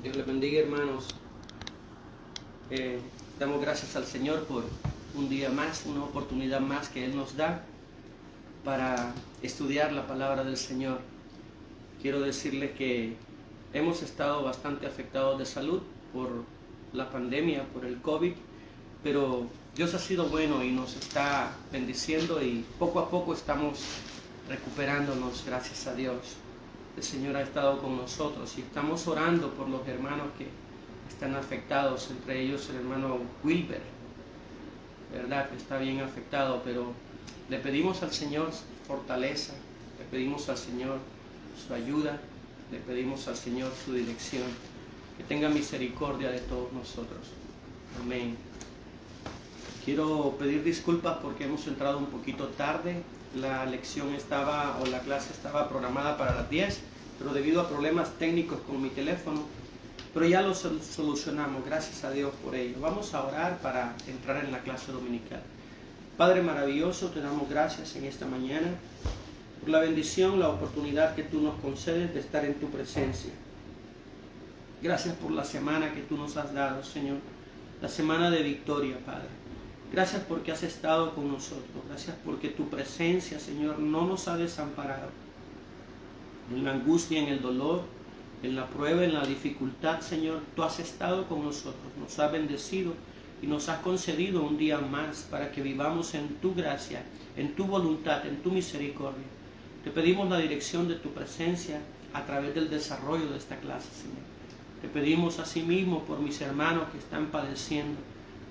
Dios les bendiga, hermanos. Damos gracias al Señor por un día más, una oportunidad más que Él nos da para estudiar la palabra del Señor. Quiero decirles que hemos estado bastante afectados de salud por la pandemia, por el COVID, pero Dios ha sido bueno y nos está bendiciendo y poco a poco estamos recuperándonos, gracias a Dios. El Señor ha estado con nosotros y estamos orando por los hermanos que están afectados, entre ellos el hermano Wilber, verdad que está bien afectado, pero le pedimos al Señor fortaleza, le pedimos al Señor su ayuda, le pedimos al Señor su dirección, que tenga misericordia de todos nosotros. Amén. Quiero pedir disculpas porque hemos entrado un poquito tarde. La lección la clase estaba programada para las 10, pero debido a problemas técnicos con mi teléfono, pero ya lo solucionamos, gracias a Dios por ello. Vamos a orar para entrar en la clase dominical. Padre maravilloso, te damos gracias en esta mañana por la bendición, la oportunidad que tú nos concedes de estar en tu presencia. Gracias por la semana que tú nos has dado, Señor, la semana de victoria, Padre. Gracias porque has estado con nosotros. Gracias porque tu presencia, Señor, no nos ha desamparado. En la angustia, en el dolor, en la prueba, en la dificultad, Señor, tú has estado con nosotros. Nos has bendecido y nos has concedido un día más para que vivamos en tu gracia, en tu voluntad, en tu misericordia. Te pedimos la dirección de tu presencia a través del desarrollo de esta clase, Señor. Te pedimos asimismo por mis hermanos que están padeciendo,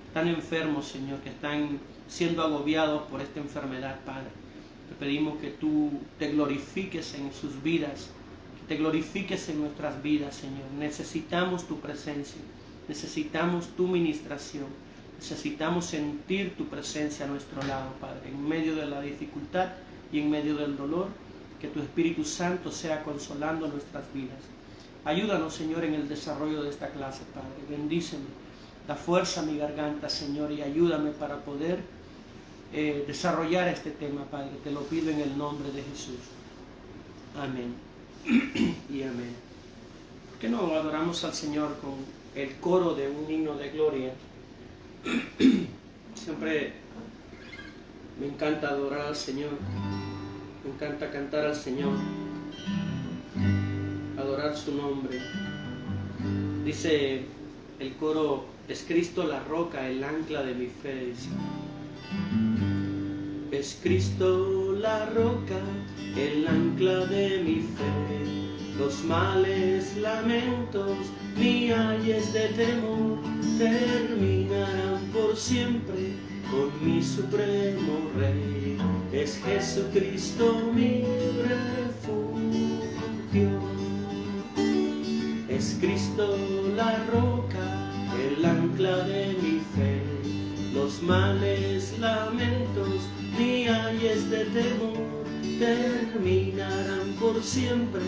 están enfermos, Señor, que están siendo agobiados por esta enfermedad, Padre. Te pedimos que tú te glorifiques en sus vidas, que te glorifiques en nuestras vidas, Señor. Necesitamos tu presencia, necesitamos tu ministración, necesitamos sentir tu presencia a nuestro lado, Padre, en medio de la dificultad y en medio del dolor, que tu Espíritu Santo sea consolando nuestras vidas. Ayúdanos, Señor, en el desarrollo de esta clase, Padre. Bendíceme. Da fuerza a mi garganta, Señor, y ayúdame para poder desarrollar este tema, Padre. Te lo pido en el nombre de Jesús. Amén. Y amén. ¿Por qué no adoramos al Señor con el coro de un himno de gloria? Siempre me encanta adorar al Señor. Me encanta cantar al Señor. Adorar su nombre. Dice el coro: es Cristo la roca, el ancla de mi fe. Es Cristo la roca, el ancla de mi fe. Los males, lamentos, ni ayes de temor terminarán por siempre con mi supremo Rey. Es Jesucristo mi refugio. Es Cristo la roca, el ancla de mi fe. Los males, lamentos, ni ayes de temor terminarán por siempre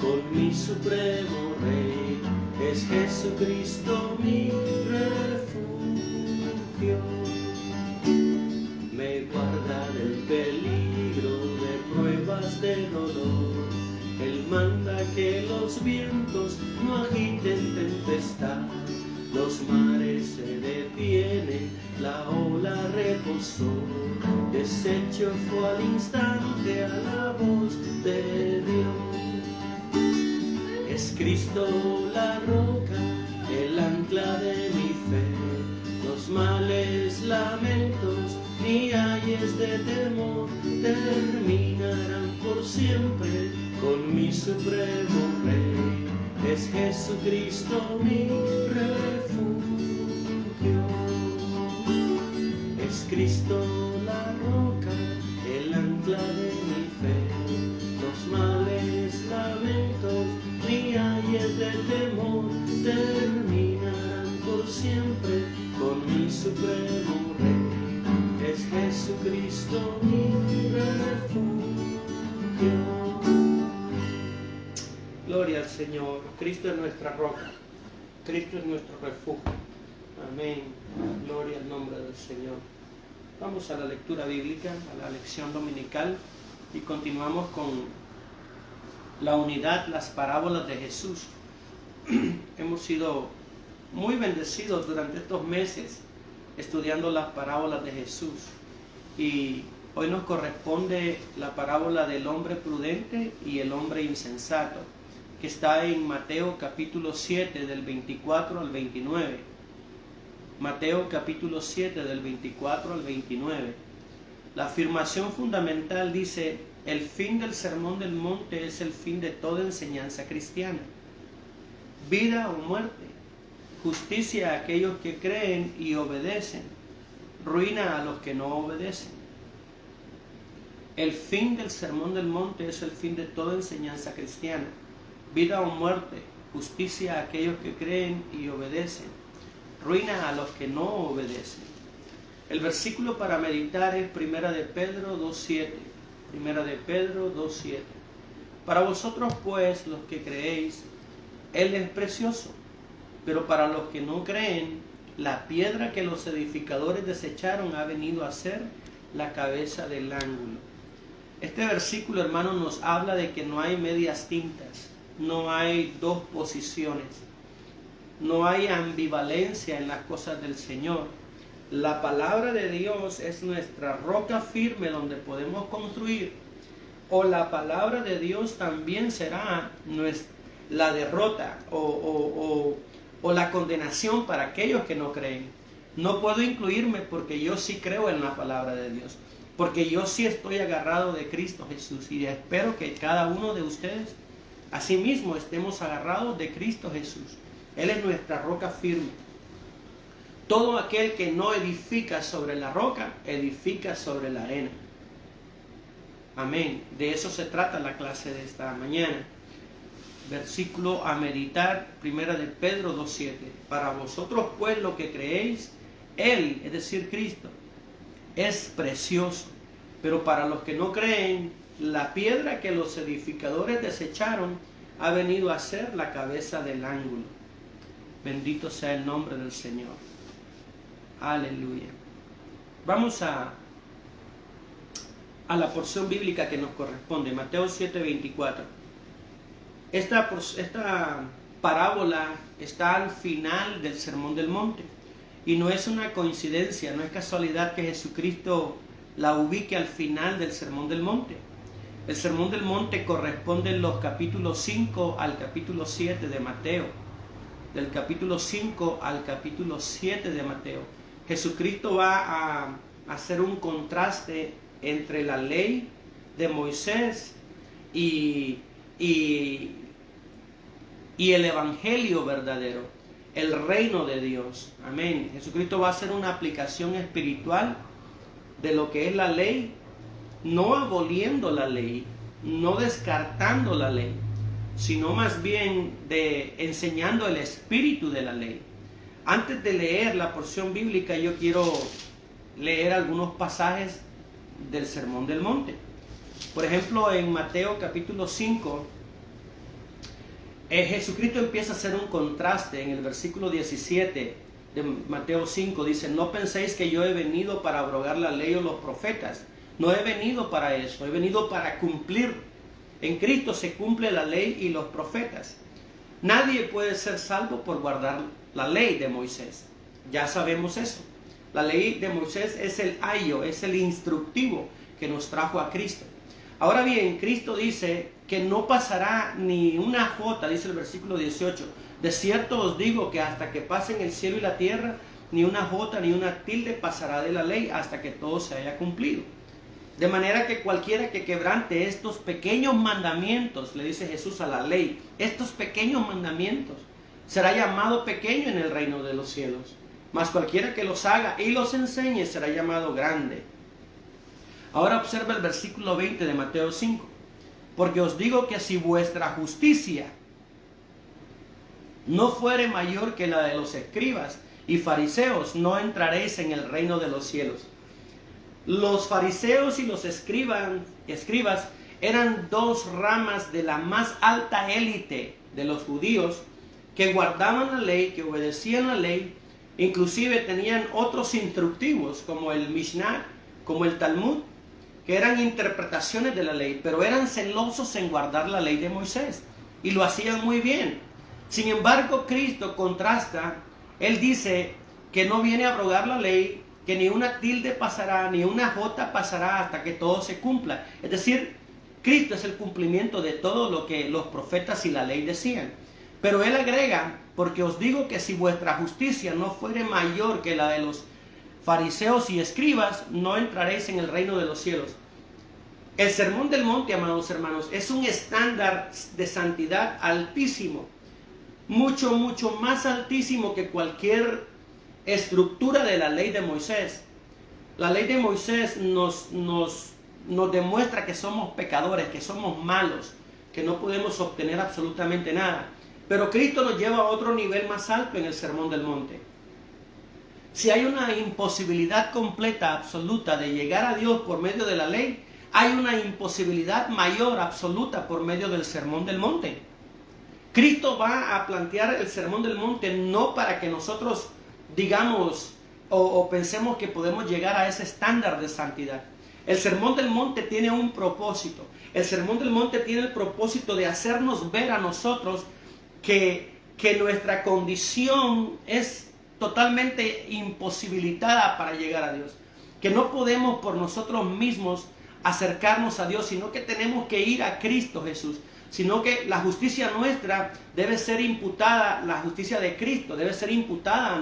con mi supremo Rey. Es Jesucristo mi refugio. Me guarda del peligro de pruebas de dolor. Él manda que los vientos no agiten tempestad. Los mares se detienen, la ola reposó. Deshecho fue al instante a la voz de Dios. Es Cristo la roca, el ancla de mi fe. Los males, lamentos, ni ayes de temor terminarán por siempre con mi supremo Rey. Es Jesucristo mi refugio. Es Cristo la roca, el ancla de mi fe. Los males, lamentos, ni ayes de temor terminarán por siempre con mi supremo Rey. Es Jesucristo mi refugio. Gloria al Señor. Cristo es nuestra roca. Cristo es nuestro refugio. Amén. Gloria al nombre del Señor. Vamos a la lectura bíblica, a la lección dominical, y continuamos con la unidad, las parábolas de Jesús. hemos sido muy bendecidos durante estos meses estudiando las parábolas de Jesús. Y hoy nos corresponde la parábola del hombre prudente y el hombre insensato, que está en Mateo capítulo 7 del 24 al 29. Mateo capítulo 7 del 24 al 29. La afirmación fundamental dice: el fin del sermón del monte es el fin de toda enseñanza cristiana. Vida o muerte, justicia a aquellos que creen y obedecen, ruina a los que no obedecen. El fin del sermón del monte es el fin de toda enseñanza cristiana. Vida o muerte, justicia a aquellos que creen y obedecen, ruina a los que no obedecen. El versículo para meditar es Primera de Pedro 2:7. Primera de Pedro 2:7. Para vosotros pues, los que creéis, Él es precioso, pero para los que no creen, la piedra que los edificadores desecharon ha venido a ser la cabeza del ángulo. Este versículo, hermano, nos habla de que no hay medias tintas, no hay dos posiciones, no hay ambivalencia en las cosas del Señor. La palabra de Dios es nuestra roca firme donde podemos construir, o la palabra de Dios también será la derrota o la condenación para aquellos que no creen. No puedo incluirme porque yo sí creo en la palabra de Dios, porque yo sí estoy agarrado de Cristo Jesús, y espero que cada uno de ustedes asimismo estemos agarrados de Cristo Jesús. Él es nuestra roca firme. Todo aquel que no edifica sobre la roca, edifica sobre la arena. Amén. De eso se trata la clase de esta mañana. Versículo a meditar, Primera de Pedro 2:7. Para vosotros pues, lo que creéis, Él, es decir, Cristo, es precioso, pero para los que no creen, la piedra que los edificadores desecharon ha venido a ser la cabeza del ángulo. Bendito sea el nombre del Señor. Aleluya. Vamos a la porción bíblica que nos corresponde, Mateo 7:24. Esta parábola está al final del Sermón del Monte. Y no es una coincidencia, no es casualidad que Jesucristo la ubique al final del Sermón del Monte. El Sermón del Monte corresponde en los capítulos 5 al capítulo 7 de Mateo. Del capítulo 5 al capítulo 7 de Mateo. Jesucristo va a hacer un contraste entre la ley de Moisés y el evangelio verdadero. El reino de Dios. Amén. Jesucristo va a hacer una aplicación espiritual de lo que es la ley, no aboliendo la ley, no descartando la ley, sino más bien enseñando el espíritu de la ley. Antes de leer la porción bíblica, yo quiero leer algunos pasajes del Sermón del Monte. Por ejemplo, en Mateo capítulo 5, Jesucristo empieza a hacer un contraste en el versículo 17 de Mateo 5. Dice: no penséis que yo he venido para abrogar la ley o los profetas. No he venido para eso, he venido para cumplir. En Cristo se cumple la ley y los profetas. Nadie puede ser salvo por guardar la ley de Moisés. Ya sabemos eso. La ley de Moisés es el ayo, es el instructivo que nos trajo a Cristo. Ahora bien, Cristo dice que no pasará ni una jota, dice el versículo 18. De cierto os digo que hasta que pasen el cielo y la tierra, ni una jota ni una tilde pasará de la ley hasta que todo se haya cumplido. De manera que cualquiera que quebrante estos pequeños mandamientos, le dice Jesús a la ley, estos pequeños mandamientos, será llamado pequeño en el reino de los cielos. Mas cualquiera que los haga y los enseñe será llamado grande. Ahora observa el versículo 20 de Mateo 5. Porque os digo que si vuestra justicia no fuere mayor que la de los escribas y fariseos, no entraréis en el reino de los cielos. Los fariseos y los escribas eran dos ramas de la más alta élite de los judíos que guardaban la ley, que obedecían la ley, inclusive tenían otros instructivos como el Mishnah, como el Talmud, que eran interpretaciones de la ley, pero eran celosos en guardar la ley de Moisés y lo hacían muy bien. Sin embargo, Cristo contrasta, Él dice que no viene a abrogar la ley, que ni una tilde pasará, ni una jota pasará hasta que todo se cumpla. Es decir, Cristo es el cumplimiento de todo lo que los profetas y la ley decían. Pero Él agrega, porque os digo que si vuestra justicia no fuere mayor que la de los fariseos y escribas, no entraréis en el reino de los cielos. El Sermón del Monte, amados hermanos, es un estándar de santidad altísimo. Mucho, mucho más altísimo que cualquier estructura de la ley de Moisés. La ley de Moisés nos demuestra que somos pecadores, que somos malos, que no podemos obtener absolutamente nada. Pero Cristo nos lleva a otro nivel más alto en el Sermón del Monte. Si hay una imposibilidad completa, absoluta de llegar a Dios por medio de la ley, hay una imposibilidad mayor, absoluta, por medio del Sermón del Monte. Cristo va a plantear el Sermón del Monte no para que nosotros digamos o pensemos que podemos llegar a ese estándar de santidad. El Sermón del Monte tiene un propósito. El Sermón del Monte tiene el propósito de hacernos ver a nosotros que nuestra condición es totalmente imposibilitada para llegar a Dios. Que no podemos por nosotros mismos acercarnos a Dios, sino que tenemos que ir a Cristo Jesús. Sino que la justicia nuestra debe ser imputada, la justicia de Cristo debe ser imputada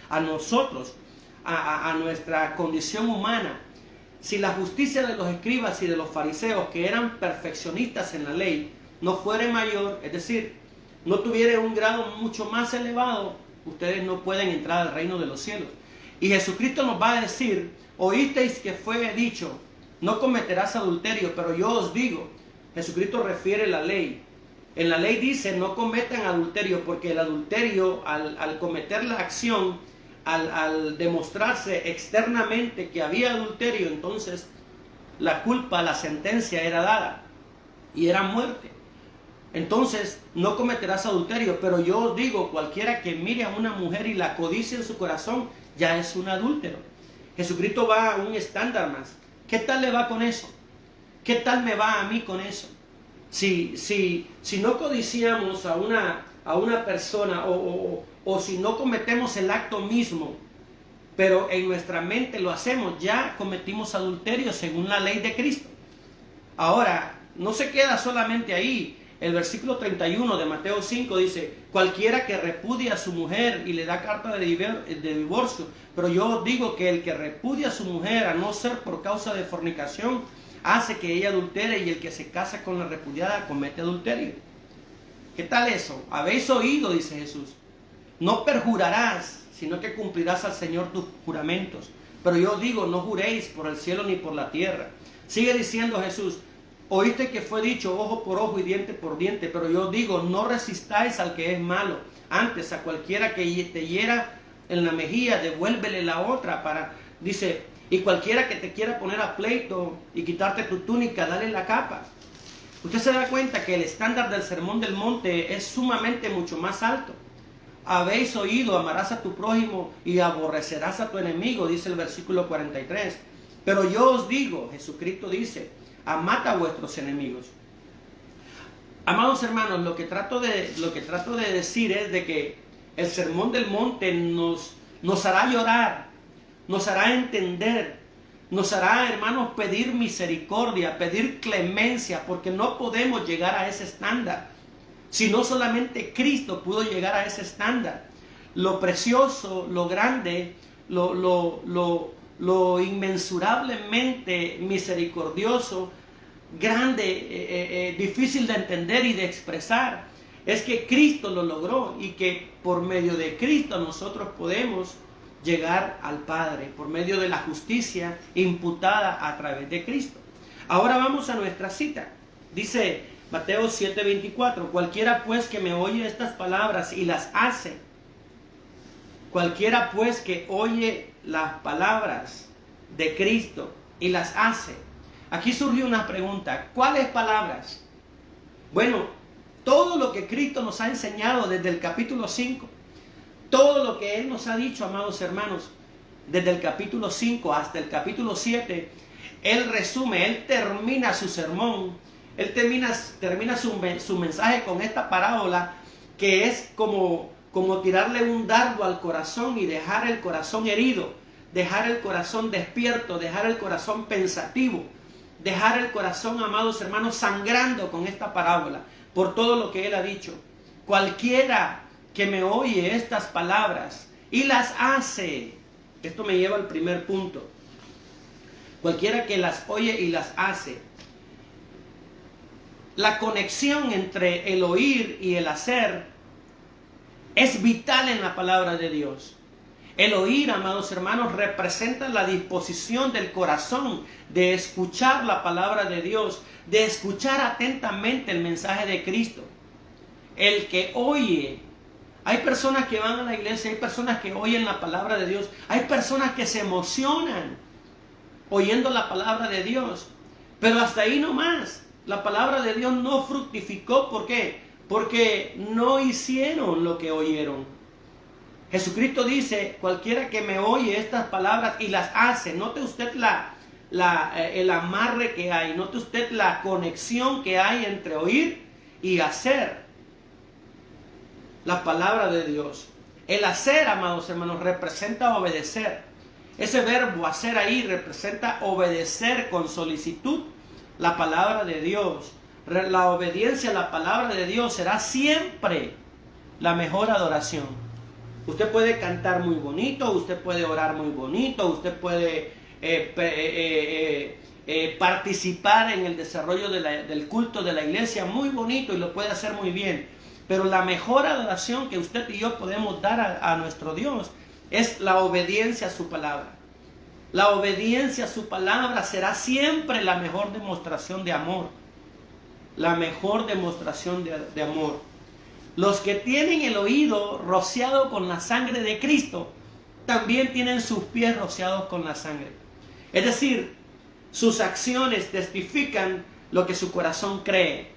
a nosotros, a nuestra condición humana. Si la justicia de los escribas y de los fariseos, que eran perfeccionistas en la ley, no fuera mayor, es decir, no tuviera un grado mucho más elevado, ustedes no pueden entrar al reino de los cielos. Y Jesucristo nos va a decir, oísteis que fue dicho, no cometerás adulterio, pero yo os digo. Jesucristo refiere la ley. En la ley dice no cometan adulterio, porque el adulterio al cometer la acción, al demostrarse externamente que había adulterio, entonces la culpa, la sentencia era dada y era muerte. Entonces no cometerás adulterio, pero yo os digo, cualquiera que mire a una mujer y la codicie en su corazón, ya es un adúltero. Jesucristo va a un estándar más. ¿Qué tal le va con eso? ¿Qué tal me va a mí con eso? Si no codiciamos a una persona o si no cometemos el acto mismo, pero en nuestra mente lo hacemos, ya cometimos adulterio según la ley de Cristo. Ahora, no se queda solamente ahí. El versículo 31 de Mateo 5 dice, cualquiera que repudia a su mujer y le da carta de divorcio, pero yo os digo que el que repudia a su mujer, a no ser por causa de fornicación, hace que ella adultere, y el que se casa con la repudiada comete adulterio. ¿Qué tal eso? Habéis oído, dice Jesús, no perjurarás, sino que cumplirás al Señor tus juramentos. Pero yo digo, no juréis por el cielo ni por la tierra. Sigue diciendo Jesús, oíste que fue dicho ojo por ojo y diente por diente, pero yo digo, no resistáis al que es malo. Antes, a cualquiera que te hiera en la mejilla, devuélvele la otra. Dice, y cualquiera que te quiera poner a pleito y quitarte tu túnica, dale la capa. Usted se da cuenta que el estándar del Sermón del Monte es sumamente mucho más alto. Habéis oído, amarás a tu prójimo y aborrecerás a tu enemigo, dice el versículo 43. Pero yo os digo, Jesucristo dice, amad a vuestros enemigos. Amados hermanos, lo que trato de decir es de que el Sermón del Monte nos hará llorar, nos hará entender, nos hará, hermanos, pedir misericordia, pedir clemencia, porque no podemos llegar a ese estándar. Si no, solamente Cristo pudo llegar a ese estándar. Lo precioso, lo grande, lo inmensurablemente misericordioso, grande, difícil de entender y de expresar, es que Cristo lo logró, y que por medio de Cristo nosotros podemos llegar al Padre, por medio de la justicia imputada a través de Cristo. Ahora vamos a nuestra cita. Dice Mateo 7:24, cualquiera pues que me oye estas palabras y las hace, cualquiera pues que oye las palabras de Cristo y las hace. Aquí surge una pregunta, ¿cuáles palabras? Bueno, todo lo que Cristo nos ha enseñado desde el capítulo 5, todo lo que Él nos ha dicho, amados hermanos, desde el capítulo 5 hasta el capítulo 7, Él resume, Él termina su sermón, Él termina su mensaje con esta parábola que es como tirarle un dardo al corazón y dejar el corazón herido, dejar el corazón despierto, dejar el corazón pensativo, dejar el corazón, amados hermanos, sangrando con esta parábola, por todo lo que Él ha dicho. Cualquiera que me oye estas palabras y las hace, esto me lleva al primer punto, cualquiera que las oye y las hace. La conexión entre el oír y el hacer es vital en la palabra de Dios. El oír, amados hermanos, representa la disposición del corazón de escuchar la palabra de Dios, de escuchar atentamente el mensaje de Cristo. El que oye, hay personas que van a la iglesia, hay personas que oyen la palabra de Dios, hay personas que se emocionan oyendo la palabra de Dios, pero hasta ahí no más. La palabra de Dios no fructificó. ¿Por qué? Porque no hicieron lo que oyeron. Jesucristo dice, cualquiera que me oye estas palabras y las hace. Note usted el amarre que hay, note usted la conexión que hay entre oír y hacer la palabra de Dios. El hacer, amados hermanos, representa obedecer. Ese verbo hacer ahí representa obedecer con solicitud la palabra de Dios. La obediencia a la palabra de Dios será siempre la mejor adoración. Usted puede cantar muy bonito, usted puede orar muy bonito, usted puede participar en el desarrollo del culto de la iglesia muy bonito y lo puede hacer muy bien. Pero la mejor adoración que usted y yo podemos dar a nuestro Dios es la obediencia a su palabra. La obediencia a su palabra será siempre la mejor demostración de amor. La mejor demostración de amor. Los que tienen el oído rociado con la sangre de Cristo, también tienen sus pies rociados con la sangre. Es decir, sus acciones testifican lo que su corazón cree,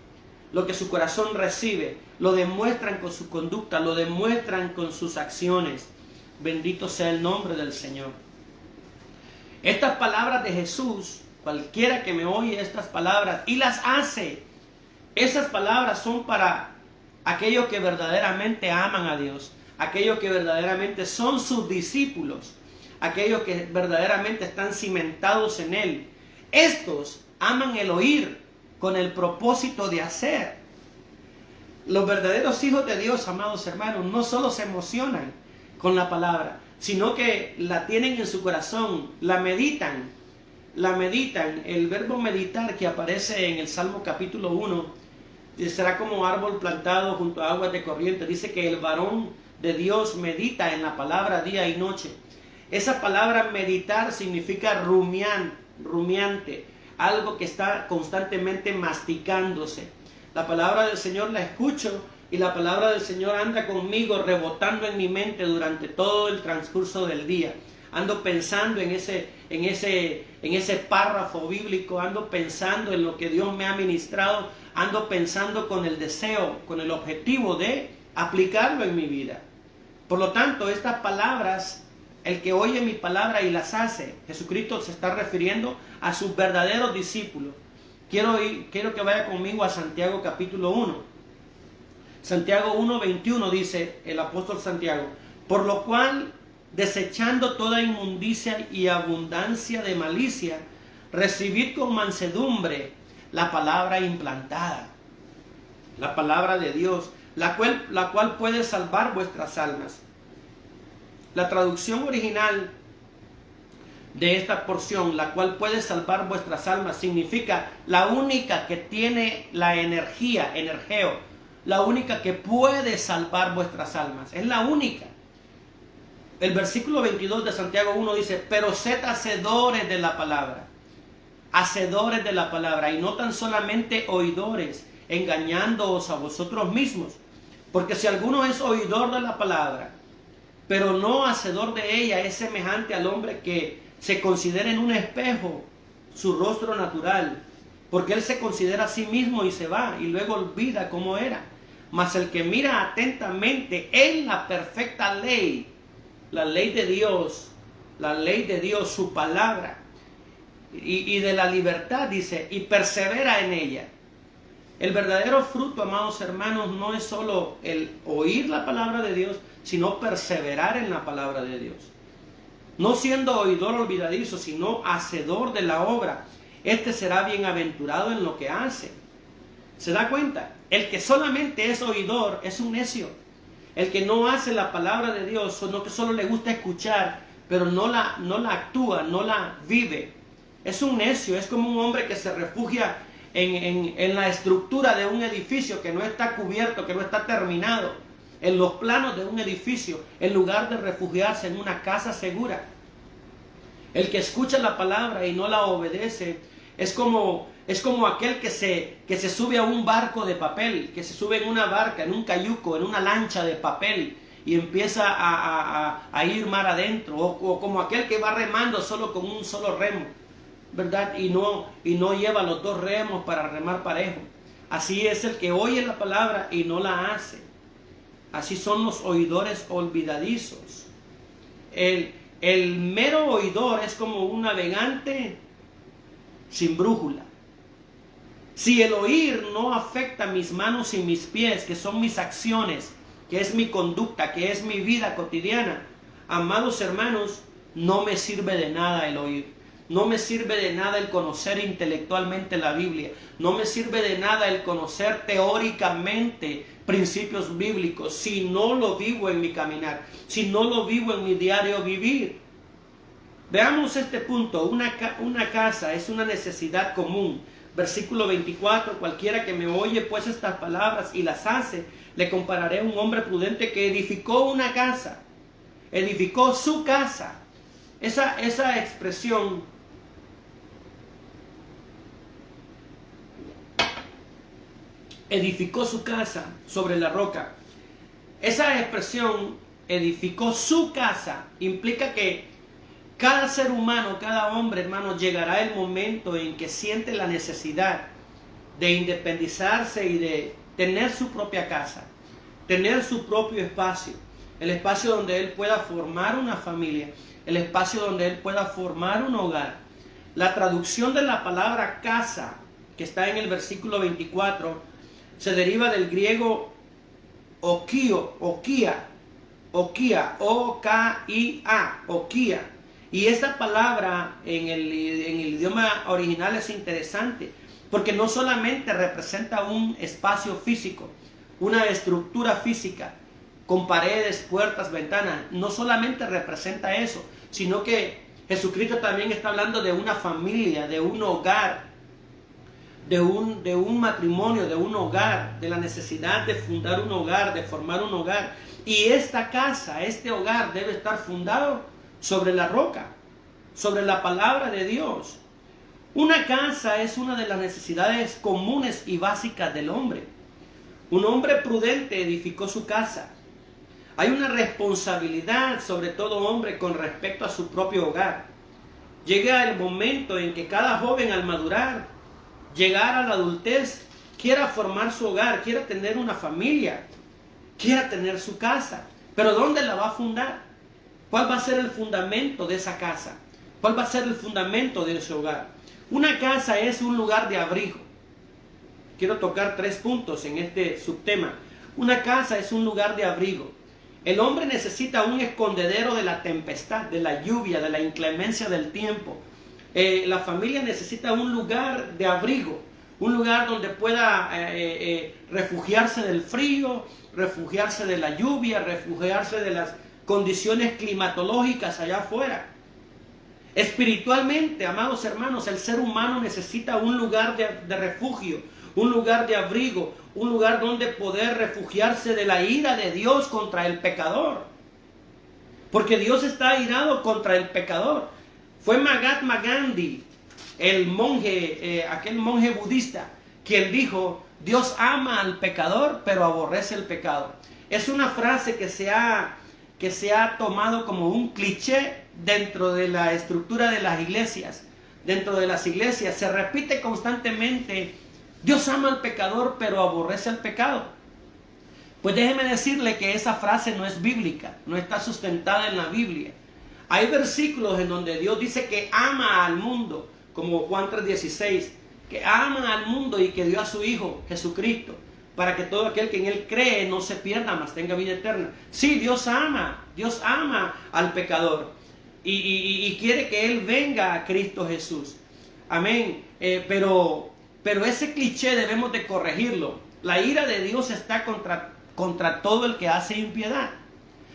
lo que su corazón recibe, lo demuestran con su conducta, lo demuestran con sus acciones. Bendito sea el nombre del Señor. Estas palabras de Jesús, cualquiera que me oye estas palabras y las hace, esas palabras son para aquellos que verdaderamente aman a Dios, aquellos que verdaderamente son sus discípulos, aquellos que verdaderamente están cimentados en Él. Estos aman el oír con el propósito de hacer. Los verdaderos hijos de Dios, amados hermanos, no solo se emocionan con la palabra, sino que la tienen en su corazón, la meditan. El verbo meditar que aparece en el Salmo capítulo 1, será como árbol plantado junto a aguas de corriente. Dice que el varón de Dios medita en la palabra día y noche. Esa palabra meditar significa rumiante, algo que está constantemente masticándose. La palabra del Señor la escucho y la palabra del Señor anda conmigo, rebotando en mi mente durante todo el transcurso del día. Ando pensando en ese párrafo bíblico, ando pensando en lo que Dios me ha ministrado, ando pensando con el deseo, con el objetivo de aplicarlo en mi vida. Por lo tanto, estas palabras, el que oye mi palabra y las hace, Jesucristo se está refiriendo a sus verdaderos discípulos. Quiero que vaya conmigo a Santiago capítulo 1. Santiago 1:21 dice el apóstol Santiago: por lo cual, desechando toda inmundicia y abundancia de malicia, recibid con mansedumbre la palabra implantada, la palabra de Dios, la cual puede salvar vuestras almas. La traducción original de esta porción, la cual puede salvar vuestras almas, significa la única que tiene la energía, energeo, la única que puede salvar vuestras almas, es la única. El versículo 22 de Santiago 1 dice: pero sed hacedores de la palabra, y no tan solamente oidores, engañándoos a vosotros mismos. Porque si alguno es oidor de la palabra, pero no hacedor de ella, es semejante al hombre que se considera en un espejo su rostro natural, porque él se considera a sí mismo y se va, y luego olvida cómo era. Mas el que mira atentamente en la perfecta ley, la ley de Dios, su palabra, y de la libertad, dice, y persevera en ella, El verdadero fruto, amados hermanos, no es solo el oír la palabra de Dios, sino perseverar en la palabra de Dios. No siendo oidor olvidadizo, sino hacedor de la obra. Este será bienaventurado en lo que hace. ¿Se da cuenta? El que solamente es oidor es un necio. El que no hace la palabra de Dios, sino que solo le gusta escuchar, pero no la actúa, no la vive, es un necio. Es como un hombre que se refugia en la estructura de un edificio que no está cubierto, que no está terminado, en los planos de un edificio, en lugar de refugiarse en una casa segura. El que escucha la palabra y no la obedece es como aquel que se sube a un barco de papel, que se sube en una barca, en un cayuco, en una lancha de papel y empieza a ir mar adentro, o como aquel que va remando solo con un solo remo, ¿verdad? Y no lleva los dos remos para remar parejo. Así es el que oye la palabra y no la hace. Así son los oidores olvidadizos. El mero oidor es como un navegante sin brújula. Si el oír no afecta mis manos y mis pies, que son mis acciones, que es mi conducta, que es mi vida cotidiana, amados hermanos, no me sirve de nada el oír. No me sirve de nada el conocer intelectualmente la Biblia. No me sirve de nada el conocer teóricamente principios bíblicos si no lo vivo en mi caminar, si no lo vivo en mi diario vivir. Veamos este punto. Una casa es una necesidad común. Versículo 24, cualquiera que me oye pues estas palabras y las hace, le compararé a un hombre prudente que edificó una casa, edificó su casa. Esa expresión edificó su casa sobre la roca. Esa expresión edificó su casa implica que cada ser humano, cada hombre, hermano, llegará el momento en que siente la necesidad de independizarse y de tener su propia casa, tener su propio espacio, el espacio donde él pueda formar una familia, el espacio donde él pueda formar un hogar. La traducción de la palabra casa, que está en el versículo 24, se deriva del griego okia, O-K-I-A, okia. Y esta palabra en el idioma original es interesante, porque no solamente representa un espacio físico, una estructura física, con paredes, puertas, ventanas. No solamente representa eso, sino que Jesucristo también está hablando de una familia, de un hogar, de un matrimonio, de un hogar, de la necesidad de fundar un hogar, de formar un hogar. Y esta casa, este hogar debe estar fundado sobre la roca, sobre la palabra de Dios. Una casa es una de las necesidades comunes y básicas del hombre. Un hombre prudente edificó su casa. Hay una responsabilidad sobre todo hombre con respecto a su propio hogar. Llega el momento en que cada joven al madurar, llegar a la adultez, quiera formar su hogar, quiera tener una familia, quiera tener su casa. Pero ¿dónde la va a fundar? ¿Cuál va a ser el fundamento de esa casa? ¿Cuál va a ser el fundamento de ese hogar? Una casa es un lugar de abrigo. Quiero tocar 3 puntos en este subtema. Una casa es un lugar de abrigo. El hombre necesita un escondedero de la tempestad, de la lluvia, de la inclemencia del tiempo. La familia necesita un lugar de abrigo, un lugar donde pueda refugiarse del frío, refugiarse de la lluvia, refugiarse de las condiciones climatológicas allá afuera. Espiritualmente, amados hermanos, el ser humano necesita un lugar de refugio, un lugar de abrigo, un lugar donde poder refugiarse de la ira de Dios contra el pecador. Porque Dios está airado contra el pecador. Fue Mahatma Gandhi, el monje, aquel monje budista, quien dijo: Dios ama al pecador, pero aborrece el pecado. Es una frase que se ha tomado como un cliché dentro de la estructura de las iglesias. Dentro de las iglesias se repite constantemente: Dios ama al pecador, pero aborrece el pecado. Pues déjeme decirle que esa frase no es bíblica, no está sustentada en la Biblia. Hay versículos en donde Dios dice que ama al mundo, como Juan 3:16, que ama al mundo y que dio a su Hijo Jesucristo, para que todo aquel que en Él cree no se pierda, mas tenga vida eterna. Sí, Dios ama al pecador y quiere que Él venga a Cristo Jesús. Amén. Pero ese cliché debemos de corregirlo. La ira de Dios está contra todo el que hace impiedad.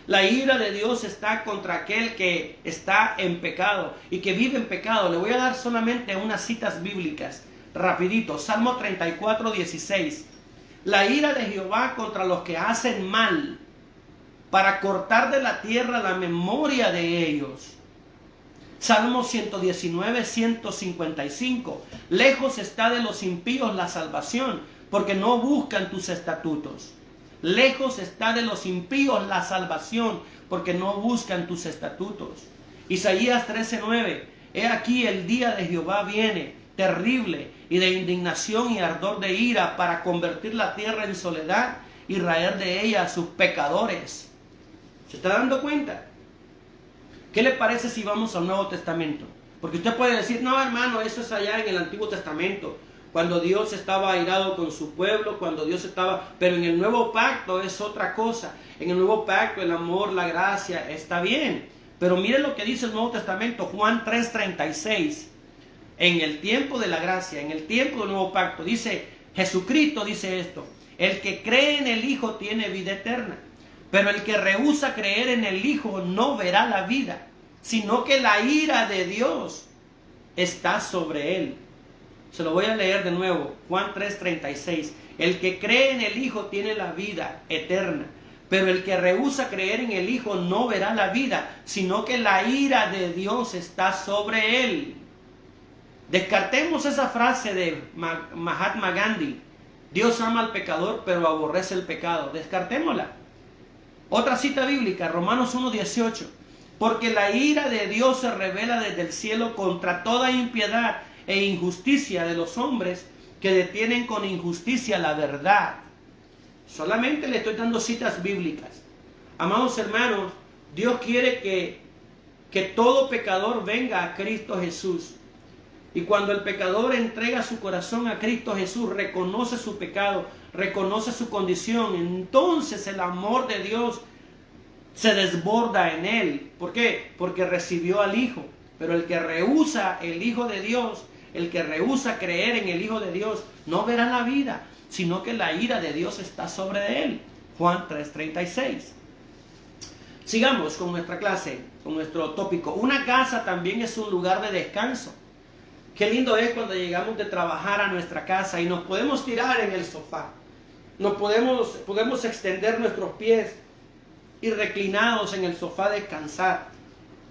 La ira de Dios está contra aquel que está en pecado y que vive en pecado. Le voy a dar solamente unas citas bíblicas, rapidito. Salmo 34, 16. La ira de Jehová contra los que hacen mal, para cortar de la tierra la memoria de ellos. Salmo 119, 155. Lejos está de los impíos la salvación, porque no buscan tus estatutos. Lejos está de los impíos la salvación, porque no buscan tus estatutos. Isaías 13:9. He aquí el día de Jehová viene, terrible y de indignación y ardor de ira, para convertir la tierra en soledad y raer de ella a sus pecadores. ¿Se está dando cuenta? ¿Qué le parece si vamos al Nuevo Testamento? Porque usted puede decir, no hermano, eso es allá en el Antiguo Testamento, cuando Dios estaba airado con su pueblo, cuando Dios estaba... Pero en el Nuevo Pacto es otra cosa. En el Nuevo Pacto el amor, la gracia, está bien. Pero mire lo que dice el Nuevo Testamento, Juan 3:36. En el tiempo de la gracia, en el tiempo del Nuevo Pacto, dice, Jesucristo dice esto: el que cree en el Hijo tiene vida eterna, pero el que rehúsa creer en el Hijo no verá la vida, sino que la ira de Dios está sobre él. Se lo voy a leer de nuevo, Juan 3:36. El que cree en el Hijo tiene la vida eterna, pero el que rehúsa creer en el Hijo no verá la vida, sino que la ira de Dios está sobre él. Descartemos esa frase de Mahatma Gandhi: Dios ama al pecador pero aborrece el pecado. Descartémosla. Otra cita bíblica, Romanos 1:18. Porque la ira de Dios se revela desde el cielo contra toda impiedad e injusticia de los hombres que detienen con injusticia la verdad. Solamente le estoy dando citas bíblicas. Amados hermanos, Dios quiere que todo pecador venga a Cristo Jesús. Y cuando el pecador entrega su corazón a Cristo Jesús, reconoce su pecado, reconoce su condición, entonces el amor de Dios se desborda en él. ¿Por qué? Porque recibió al Hijo. Pero el que rehúsa el Hijo de Dios, el que rehúsa creer en el Hijo de Dios, no verá la vida, sino que la ira de Dios está sobre él. Juan 3:36. Sigamos con nuestra clase, con nuestro tópico. Una casa también es un lugar de descanso. Qué lindo es cuando llegamos de trabajar a nuestra casa y nos podemos tirar en el sofá. Podemos extender nuestros pies y reclinados en el sofá descansar.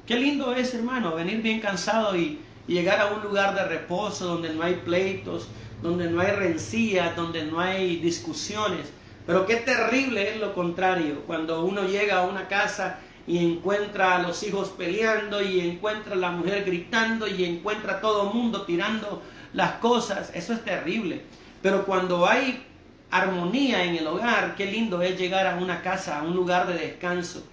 Qué lindo es, hermano, venir bien cansado y llegar a un lugar de reposo donde no hay pleitos, donde no hay rencillas, donde no hay discusiones. Pero qué terrible es lo contrario, cuando uno llega a una casa y encuentra a los hijos peleando, y encuentra a la mujer gritando, y encuentra a todo el mundo tirando las cosas. Eso es terrible. Pero cuando hay armonía en el hogar, qué lindo es llegar a una casa, a un lugar de descanso.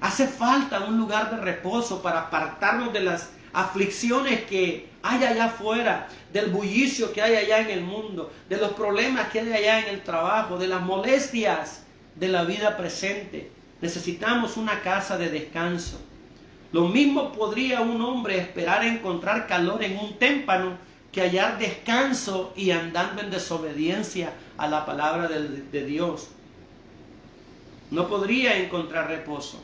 Hace falta un lugar de reposo para apartarnos de las aflicciones que hay allá afuera, del bullicio que hay allá en el mundo, de los problemas que hay allá en el trabajo, de las molestias de la vida presente. Necesitamos una casa de descanso. Lo mismo podría un hombre esperar encontrar calor en un témpano que hallar descanso y andando en desobediencia a la palabra de Dios. No podría encontrar reposo.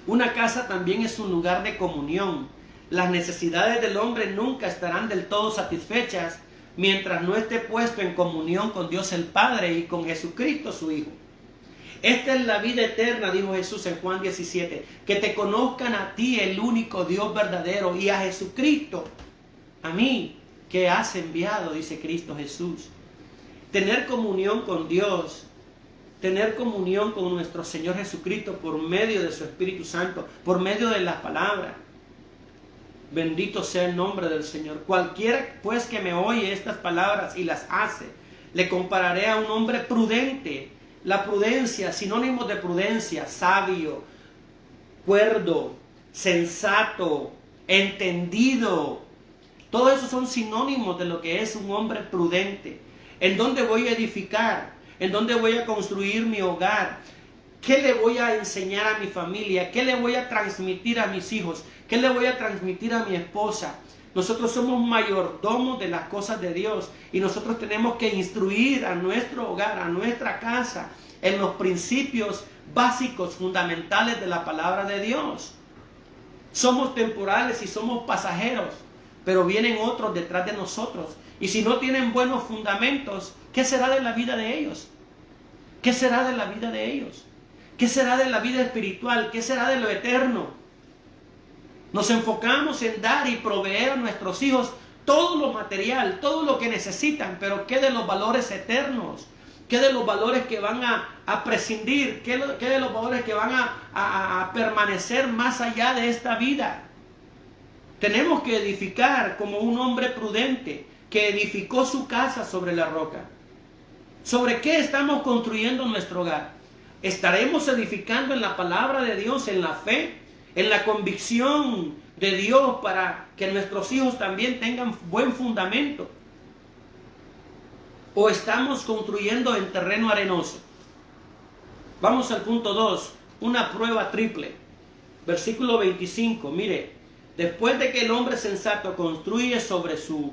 Una casa también es un lugar de comunión. Las necesidades del hombre nunca estarán del todo satisfechas mientras no esté puesto en comunión con Dios el Padre y con Jesucristo su Hijo. Esta es la vida eterna, dijo Jesús en Juan 17, que te conozcan a ti, el único Dios verdadero, y a Jesucristo, a mí, que has enviado, dice Cristo Jesús. Tener comunión con Dios, tener comunión con nuestro Señor Jesucristo por medio de su Espíritu Santo, por medio de las palabras. Bendito sea el nombre del Señor. Cualquiera pues que me oye estas palabras y las hace, le compararé a un hombre prudente. La prudencia, sinónimos de prudencia: sabio, cuerdo, sensato, entendido. Todo eso son sinónimos de lo que es un hombre prudente. ¿En dónde voy a edificar? ¿En dónde voy a construir mi hogar? ¿Qué le voy a enseñar a mi familia? ¿Qué le voy a transmitir a mis hijos? ¿Qué le voy a transmitir a mi esposa? Nosotros somos mayordomos de las cosas de Dios y nosotros tenemos que instruir a nuestro hogar, a nuestra casa, en los principios básicos, fundamentales de la palabra de Dios. Somos temporales y somos pasajeros, pero vienen otros detrás de nosotros. Y si no tienen buenos fundamentos, ¿qué será de la vida de ellos? ¿Qué será de la vida de ellos? ¿Qué será de la vida espiritual? ¿Qué será de lo eterno? Nos enfocamos en dar y proveer a nuestros hijos todo lo material, todo lo que necesitan, pero ¿qué de los valores eternos? ¿Qué de los valores que van a prescindir? ¿Qué de los valores que van a permanecer más allá de esta vida? Tenemos que edificar como un hombre prudente que edificó su casa sobre la roca. ¿Sobre qué estamos construyendo nuestro hogar? ¿Estaremos edificando en la palabra de Dios, en la fe, en la convicción de Dios para que nuestros hijos también tengan buen fundamento? ¿O estamos construyendo en terreno arenoso? Vamos al punto 2, una prueba triple. Versículo 25, mire, después de que el hombre sensato construye sobre su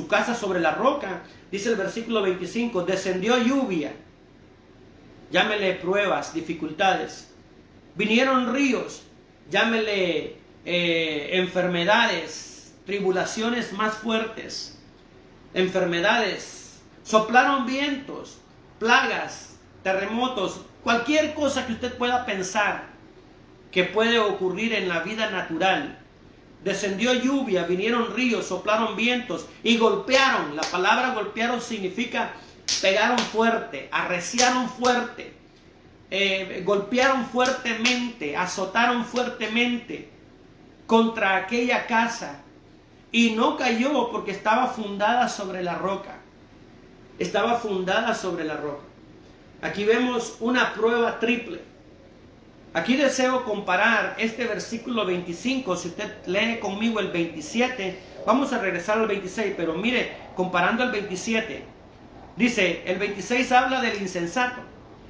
casa sobre la roca, dice el versículo 25, descendió lluvia, llámele pruebas, dificultades, vinieron ríos, llámele enfermedades, tribulaciones más fuertes, enfermedades, soplaron vientos, plagas, terremotos, cualquier cosa que usted pueda pensar que puede ocurrir en la vida natural. Descendió lluvia, vinieron ríos, soplaron vientos y golpearon. La palabra golpearon significa pegaron fuerte, arreciaron fuerte, golpearon fuertemente, azotaron fuertemente contra aquella casa. Y no cayó porque estaba fundada sobre la roca. Estaba fundada sobre la roca. Aquí vemos una prueba triple. Aquí deseo comparar este versículo 25, si usted lee conmigo el 27, vamos a regresar al 26, pero mire, comparando el 27, dice, el 26 habla del insensato.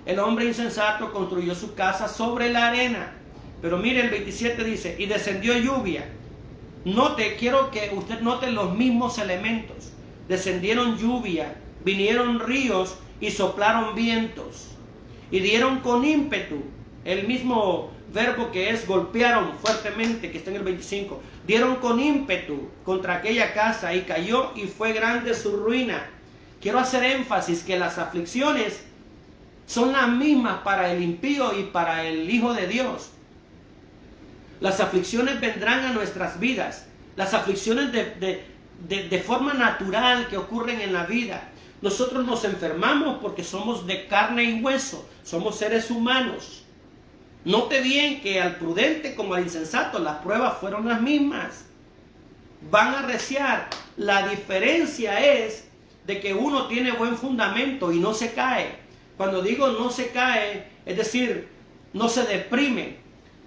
El hombre insensato construyó su casa sobre la arena, pero mire el 27 dice, y descendió lluvia. Note, quiero que usted note los mismos elementos. Descendieron lluvia, vinieron ríos y soplaron vientos, y dieron con ímpetu. El mismo verbo que es golpearon fuertemente, que está en el 25. Dieron con ímpetu contra aquella casa y cayó y fue grande su ruina. Quiero hacer énfasis que las aflicciones son las mismas para el impío y para el Hijo de Dios. Las aflicciones vendrán a nuestras vidas. Las aflicciones de forma natural que ocurren en la vida. Nosotros nos enfermamos porque somos de carne y hueso. Somos seres humanos. Note bien que al prudente como al insensato las pruebas fueron las mismas. Van a arreciar. La diferencia es de que uno tiene buen fundamento y no se cae. Cuando digo no se cae, es decir, no se deprime,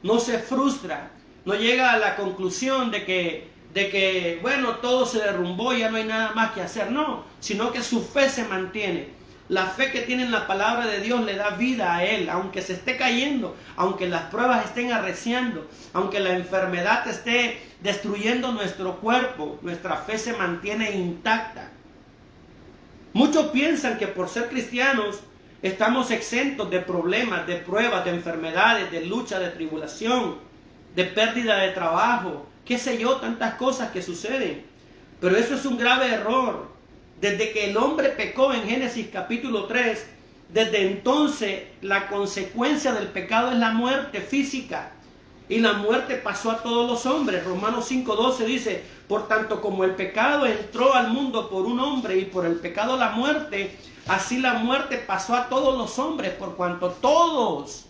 no se frustra, no llega a la conclusión de que bueno, todo se derrumbó y ya no hay nada más que hacer. No, sino que su fe se mantiene. La fe que tiene en la palabra de Dios le da vida a él, aunque se esté cayendo, aunque las pruebas estén arreciando, aunque la enfermedad esté destruyendo nuestro cuerpo, nuestra fe se mantiene intacta. Muchos piensan que por ser cristianos estamos exentos de problemas, de pruebas, de enfermedades, de lucha, de tribulación, de pérdida de trabajo, qué sé yo, tantas cosas que suceden. Pero eso es un grave error. Desde que el hombre pecó en Génesis capítulo 3, desde entonces la consecuencia del pecado es la muerte física. Y la muerte pasó a todos los hombres. Romanos 5:12 dice, por tanto como el pecado entró al mundo por un hombre y por el pecado la muerte, así la muerte pasó a todos los hombres, por cuanto todos,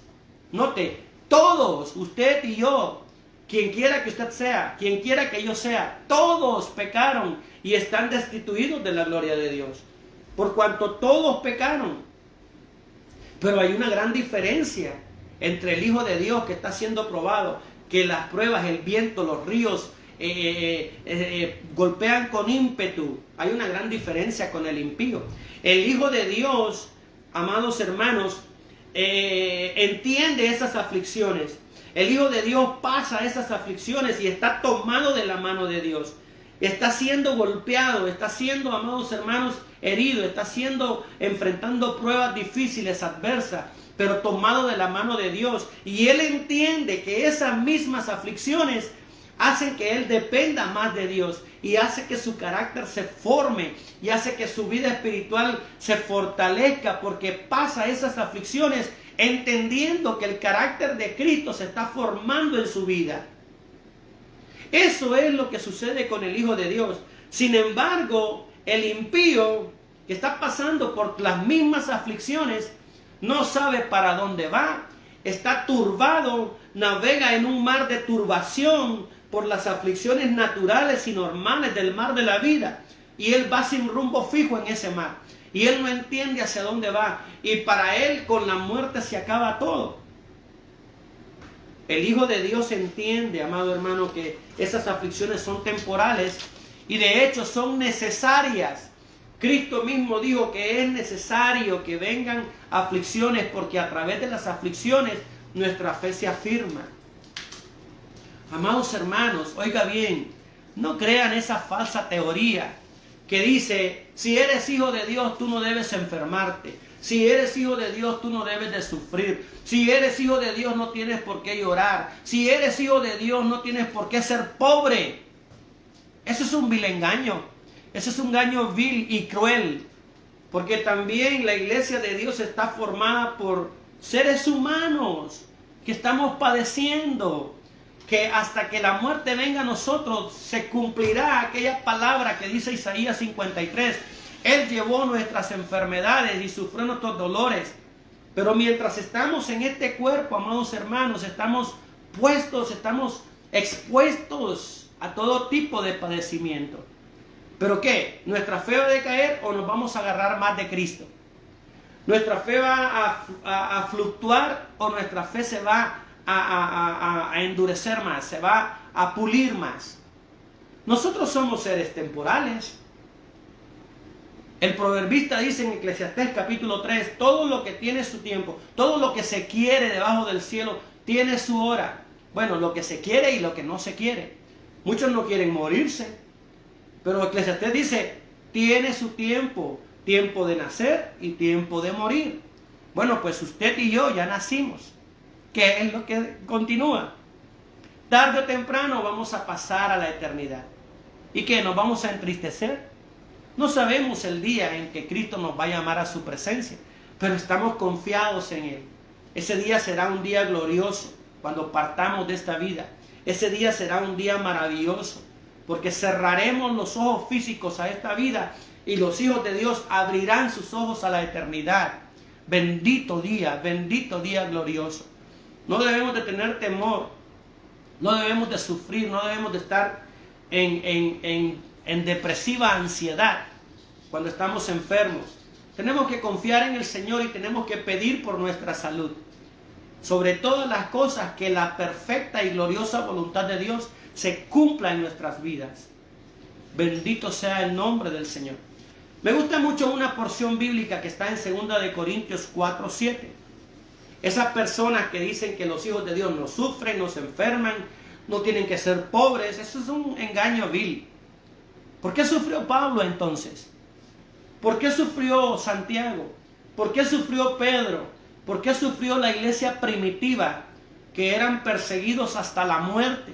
note, todos, usted y yo, quien quiera que usted sea, quien quiera que yo sea, todos pecaron y están destituidos de la gloria de Dios. Por cuanto todos pecaron. Pero hay una gran diferencia entre el Hijo de Dios que está siendo probado, que las pruebas, el viento, los ríos, golpean con ímpetu. Hay una gran diferencia con el impío. El Hijo de Dios, amados hermanos, entiende esas aflicciones. El Hijo de Dios pasa esas aflicciones y está tomado de la mano de Dios. Está siendo golpeado, está siendo, amados hermanos, herido, está enfrentando pruebas difíciles, adversas, pero tomado de la mano de Dios. Y él entiende que esas mismas aflicciones hacen que él dependa más de Dios y hace que su carácter se forme y hace que su vida espiritual se fortalezca, porque pasa esas aflicciones entendiendo que el carácter de Cristo se está formando en su vida. Eso es lo que sucede con el Hijo de Dios. Sin embargo, el impío que está pasando por las mismas aflicciones no sabe para dónde va, está turbado, navega en un mar de turbación por las aflicciones naturales y normales del mar de la vida, y él va sin rumbo fijo en ese mar, y él no entiende hacia dónde va, y para él con la muerte se acaba todo. El Hijo de Dios entiende, amado hermano, que esas aflicciones son temporales y de hecho son necesarias. Cristo mismo dijo que es necesario que vengan aflicciones, porque a través de las aflicciones nuestra fe se afirma. Amados hermanos, oiga bien, no crean esa falsa teoría que dice: si eres hijo de Dios, tú no debes enfermarte. Si eres hijo de Dios, tú no debes de sufrir. Si eres hijo de Dios, no tienes por qué llorar. Si eres hijo de Dios, no tienes por qué ser pobre. Eso es un vil engaño. Eso es un engaño vil y cruel. Porque también la iglesia de Dios está formada por seres humanos que estamos padeciendo. Que hasta que la muerte venga a nosotros se cumplirá aquella palabra que dice Isaías 53. Él llevó nuestras enfermedades y sufrió nuestros dolores. Pero mientras estamos en este cuerpo, amados hermanos, estamos expuestos a todo tipo de padecimiento. ¿Pero qué? ¿Nuestra fe va a decaer o nos vamos a agarrar más de Cristo? ¿Nuestra fe va a fluctuar o nuestra fe se va a endurecer más, se va a pulir más? Nosotros somos seres temporales. El proverbista dice en Eclesiastés capítulo 3, todo lo que tiene su tiempo, todo lo que se quiere debajo del cielo tiene su hora. Bueno, lo que se quiere y lo que no se quiere. Muchos no quieren morirse, pero Eclesiastés dice, tiene su tiempo, tiempo de nacer y tiempo de morir. Bueno, pues usted y yo ya nacimos. ¿Qué es lo que continúa? Tarde o temprano vamos a pasar a la eternidad. ¿Y qué? ¿Nos vamos a entristecer? No sabemos el día en que Cristo nos va a llamar a su presencia, pero estamos confiados en Él. Ese día será un día glorioso cuando partamos de esta vida. Ese día será un día maravilloso, porque cerraremos los ojos físicos a esta vida y los hijos de Dios abrirán sus ojos a la eternidad. Bendito día glorioso. No debemos de tener temor, no debemos de sufrir, no debemos de estar en depresiva ansiedad cuando estamos enfermos. Tenemos que confiar en el Señor y tenemos que pedir por nuestra salud. Sobre todas las cosas, que la perfecta y gloriosa voluntad de Dios se cumpla en nuestras vidas. Bendito sea el nombre del Señor. Me gusta mucho una porción bíblica que está en 2 de Corintios 4:7. Esas personas que dicen que los hijos de Dios no sufren, no se enferman, no tienen que ser pobres, eso es un engaño vil. ¿Por qué sufrió Pablo entonces? ¿Por qué sufrió Santiago? ¿Por qué sufrió Pedro? ¿Por qué sufrió la iglesia primitiva, que eran perseguidos hasta la muerte?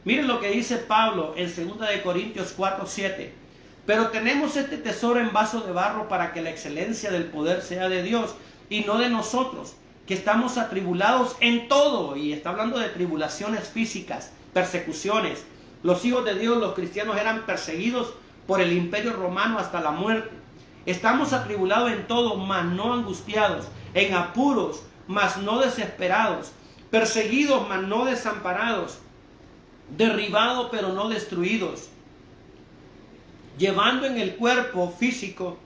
Miren lo que dice Pablo en 2 de Corintios 4:7. Pero tenemos este tesoro en vaso de barro para que la excelencia del poder sea de Dios y no de nosotros, que estamos atribulados en todo. Y está hablando de tribulaciones físicas, persecuciones. Los hijos de Dios, los cristianos, eran perseguidos por el imperio romano hasta la muerte. Estamos atribulados en todo, mas no angustiados, en apuros, mas no desesperados, perseguidos, mas no desamparados, derribados, pero no destruidos, llevando en el cuerpo físico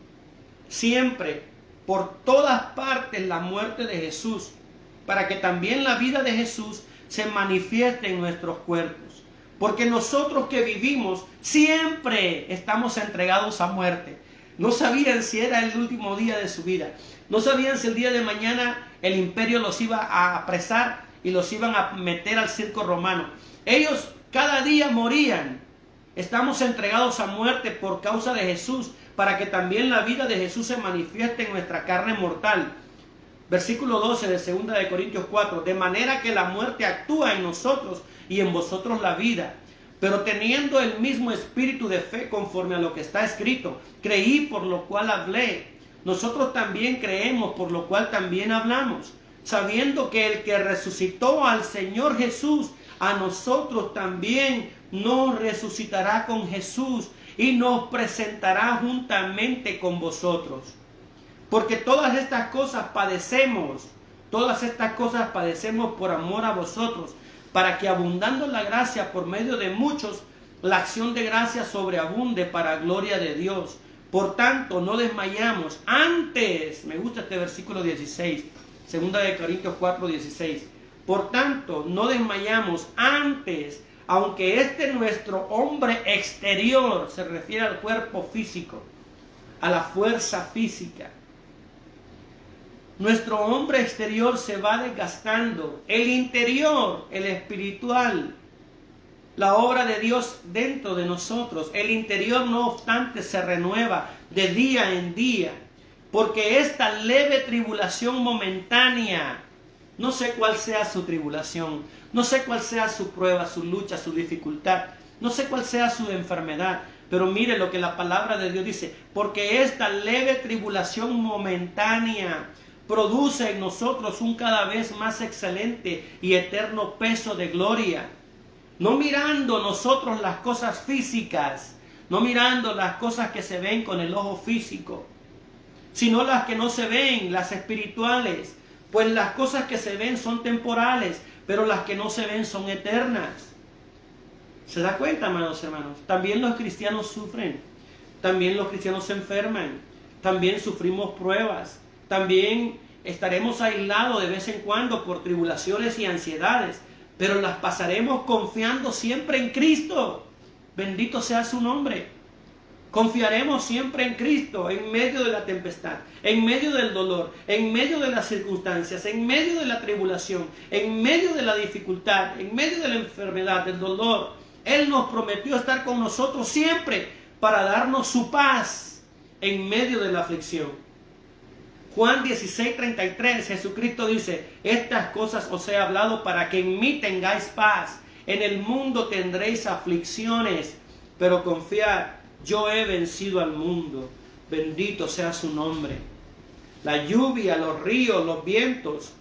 siempre por todas partes la muerte de Jesús, para que también la vida de Jesús se manifieste en nuestros cuerpos. Porque nosotros que vivimos siempre estamos entregados a muerte. No sabían si era el último día de su vida. No sabían si el día de mañana el imperio los iba a apresar y los iban a meter al circo romano. Ellos cada día morían. Estamos entregados a muerte por causa de Jesús, para que también la vida de Jesús se manifieste en nuestra carne mortal. Versículo 12 de 2 de Corintios 4. De manera que la muerte actúa en nosotros y en vosotros la vida. Pero teniendo el mismo espíritu de fe conforme a lo que está escrito, creí por lo cual hablé. Nosotros también creemos por lo cual también hablamos, sabiendo que el que resucitó al Señor Jesús, a nosotros también nos resucitará con Jesús y nos presentará juntamente con vosotros. Porque todas estas cosas padecemos por amor a vosotros, para que abundando la gracia por medio de muchos, la acción de gracia sobreabunde para gloria de Dios. Por tanto, no desmayamos. Antes, me gusta este versículo 16, 2 de Corintios 4, 16. Por tanto, no desmayamos antes, aunque nuestro hombre exterior, se refiere al cuerpo físico, a la fuerza física. Nuestro hombre exterior se va desgastando. El interior, el espiritual, la obra de Dios dentro de nosotros, el interior no obstante se renueva de día en día. Porque esta leve tribulación momentánea, no sé cuál sea su tribulación, no sé cuál sea su prueba, su lucha, su dificultad, no sé cuál sea su enfermedad, pero mire lo que la palabra de Dios dice, porque esta leve tribulación momentánea produce en nosotros un cada vez más excelente y eterno peso de gloria. No mirando nosotros las cosas físicas, no mirando las cosas que se ven con el ojo físico, sino las que no se ven, las espirituales. Pues las cosas que se ven son temporales, pero las que no se ven son eternas. ¿Se da cuenta, amados hermanos? También los cristianos sufren, también los cristianos se enferman, también sufrimos pruebas, también estaremos aislados de vez en cuando por tribulaciones y ansiedades, pero las pasaremos confiando siempre en Cristo. Bendito sea su nombre. Confiaremos siempre en Cristo en medio de la tempestad, en medio del dolor, en medio de las circunstancias, en medio de la tribulación, en medio de la dificultad, en medio de la enfermedad, del dolor. Él nos prometió estar con nosotros siempre para darnos su paz en medio de la aflicción. Juan 16:33, Jesucristo dice: estas cosas os he hablado para que en mí tengáis paz. En el mundo tendréis aflicciones, pero confiad, yo he vencido al mundo. Bendito sea su nombre. La lluvia, los ríos, los vientos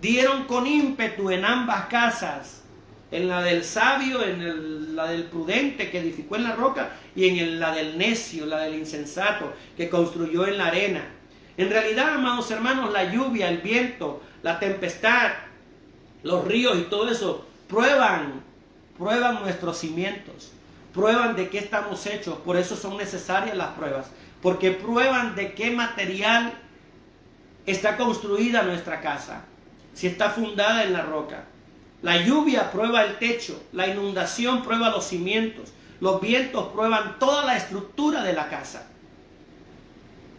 dieron con ímpetu en ambas casas, en la del sabio, la del prudente que edificó en la roca, y en la del necio, la del insensato que construyó en la arena. En realidad, amados hermanos, la lluvia, el viento, la tempestad, los ríos y todo eso prueban nuestros cimientos, prueban de qué estamos hechos. Por eso son necesarias las pruebas, porque prueban de qué material está construida nuestra casa, si está fundada en la roca. La lluvia prueba el techo, la inundación prueba los cimientos, los vientos prueban toda la estructura de la casa.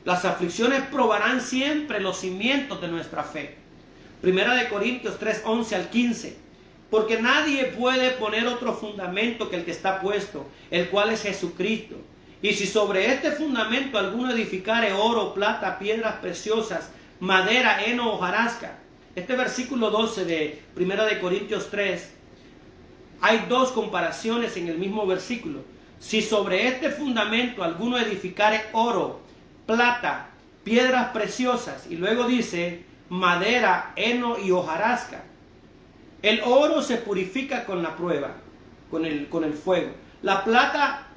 Las aflicciones probarán siempre los cimientos de nuestra fe. Primera de Corintios 3, 11 al 15. Porque nadie puede poner otro fundamento que el que está puesto, el cual es Jesucristo. Y si sobre este fundamento alguno edificare oro, plata, piedras preciosas, madera, heno, hojarasca. Este versículo 12 de Primera de Corintios 3, hay dos comparaciones en el mismo versículo. Si sobre este fundamento alguno edificare oro, plata, piedras preciosas, y luego dice madera, heno y hojarasca. El oro se purifica con la prueba, con el fuego. La plata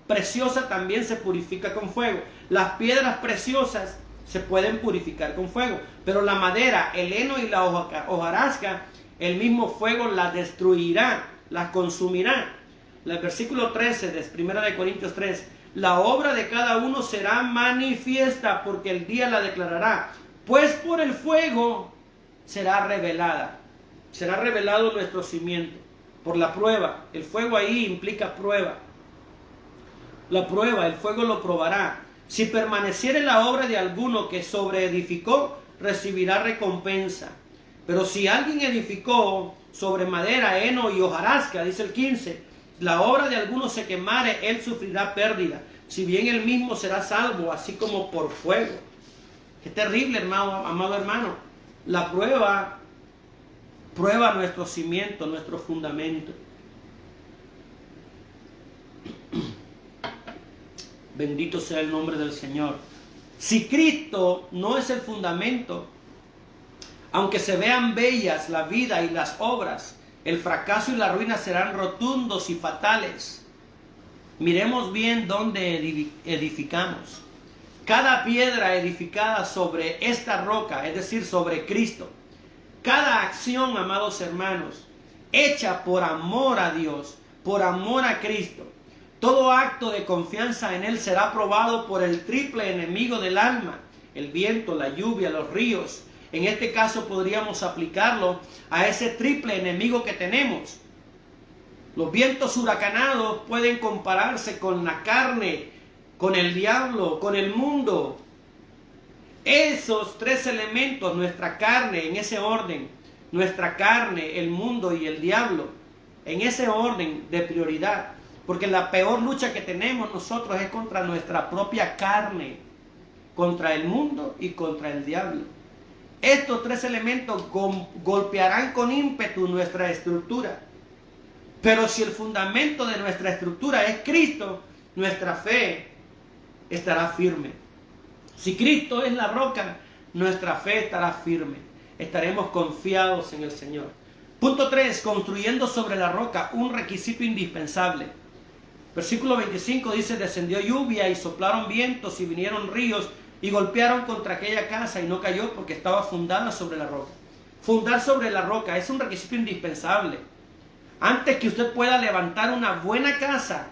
preciosa también se purifica con fuego. Las piedras preciosas se pueden purificar con fuego, pero la madera, el heno y la hojarasca, el mismo fuego las destruirá, las consumirá. El versículo 13 de 1 de Corintios 3, la obra de cada uno será manifiesta, porque el día la declarará, pues por el fuego será revelada. Será revelado nuestro cimiento. por la prueba. El fuego ahí implica prueba. La prueba, el fuego lo probará. Si permaneciere la obra de alguno que sobreedificó, recibirá recompensa. Pero si alguien edificó sobre madera, heno y hojarasca, dice el 15, la obra de alguno se quemare, él sufrirá pérdida. Si bien él mismo será salvo, así como por fuego. Qué terrible, hermano, amado hermano. La prueba prueba nuestro cimiento, nuestro fundamento. Bendito sea el nombre del Señor. Si Cristo no es el fundamento, aunque se vean bellas la vida y las obras, el fracaso y la ruina serán rotundos y fatales. Miremos bien dónde edificamos. Cada piedra edificada sobre esta roca, es decir, sobre Cristo, cada acción, amados hermanos, hecha por amor a Dios, por amor a Cristo, todo acto de confianza en Él será probado por el triple enemigo del alma, el viento, la lluvia, los ríos. En este caso podríamos aplicarlo a ese triple enemigo que tenemos. Los vientos huracanados pueden compararse con la carne, con el diablo, con el mundo. Esos tres elementos, nuestra carne, en ese orden, nuestra carne, el mundo y el diablo, en ese orden de prioridad. Porque la peor lucha que tenemos nosotros es contra nuestra propia carne, contra el mundo y contra el diablo. Estos tres elementos golpearán con ímpetu nuestra estructura. Pero si el fundamento de nuestra estructura es Cristo, nuestra fe estará firme. Si Cristo es la roca, nuestra fe estará firme. Estaremos confiados en el Señor. Punto 3. Construyendo sobre la roca, un requisito indispensable. Versículo 25 dice: descendió lluvia y soplaron vientos y vinieron ríos y golpearon contra aquella casa y no cayó porque estaba fundada sobre la roca. Fundar sobre la roca es un requisito indispensable. Antes que usted pueda levantar una buena casa,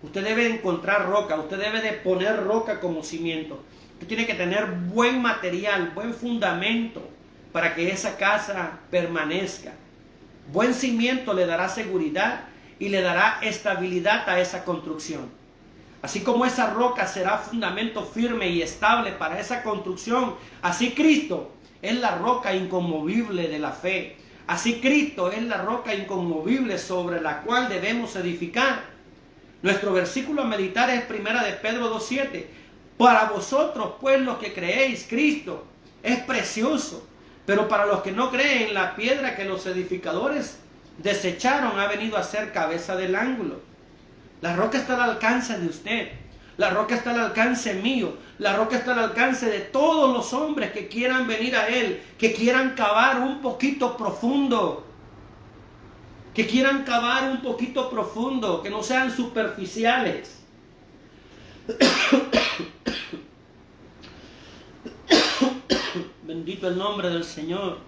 usted debe encontrar roca, usted debe de poner roca como cimiento. Usted tiene que tener buen material, buen fundamento para que esa casa permanezca. Buen cimiento le dará seguridad y le dará estabilidad a esa construcción. Así como esa roca será fundamento firme y estable para esa construcción, así Cristo es la roca inconmovible de la fe. Así Cristo es la roca inconmovible sobre la cual debemos edificar. Nuestro versículo a meditar es 1 de Pedro 2:7. Para vosotros, pues, los que creéis, Cristo es precioso. Pero para los que no creen, la piedra que los edificadores desecharon ha venido a ser cabeza del ángulo. La roca está al alcance de usted. La roca está al alcance mío. La roca está al alcance de todos los hombres que quieran venir a Él, que quieran cavar un poquito profundo. Que quieran cavar un poquito profundo, que no sean superficiales. Bendito el nombre del Señor.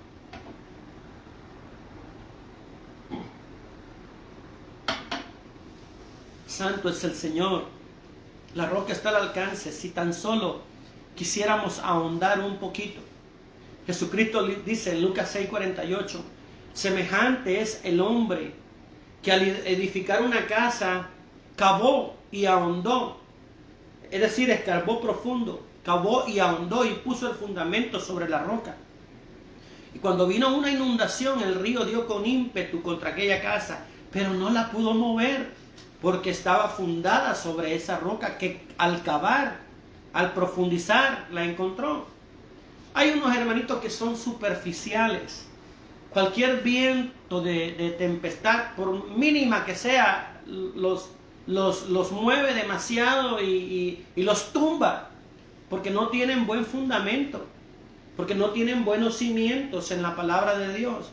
Santo es el Señor. La roca está al alcance. Si tan solo quisiéramos ahondar un poquito. Jesucristo dice en Lucas 6:48, semejante es el hombre que al edificar una casa cavó y ahondó. Es decir, escarbó profundo, cavó y ahondó y puso el fundamento sobre la roca. Y cuando vino una inundación, el río dio con ímpetu contra aquella casa, pero no la pudo mover, porque estaba fundada sobre esa roca que al cavar, al profundizar, la encontró. Hay unos hermanitos que son superficiales. Cualquier viento de tempestad, por mínima que sea, los mueve demasiado y los tumba, porque no tienen buen fundamento, porque no tienen buenos cimientos en la palabra de Dios.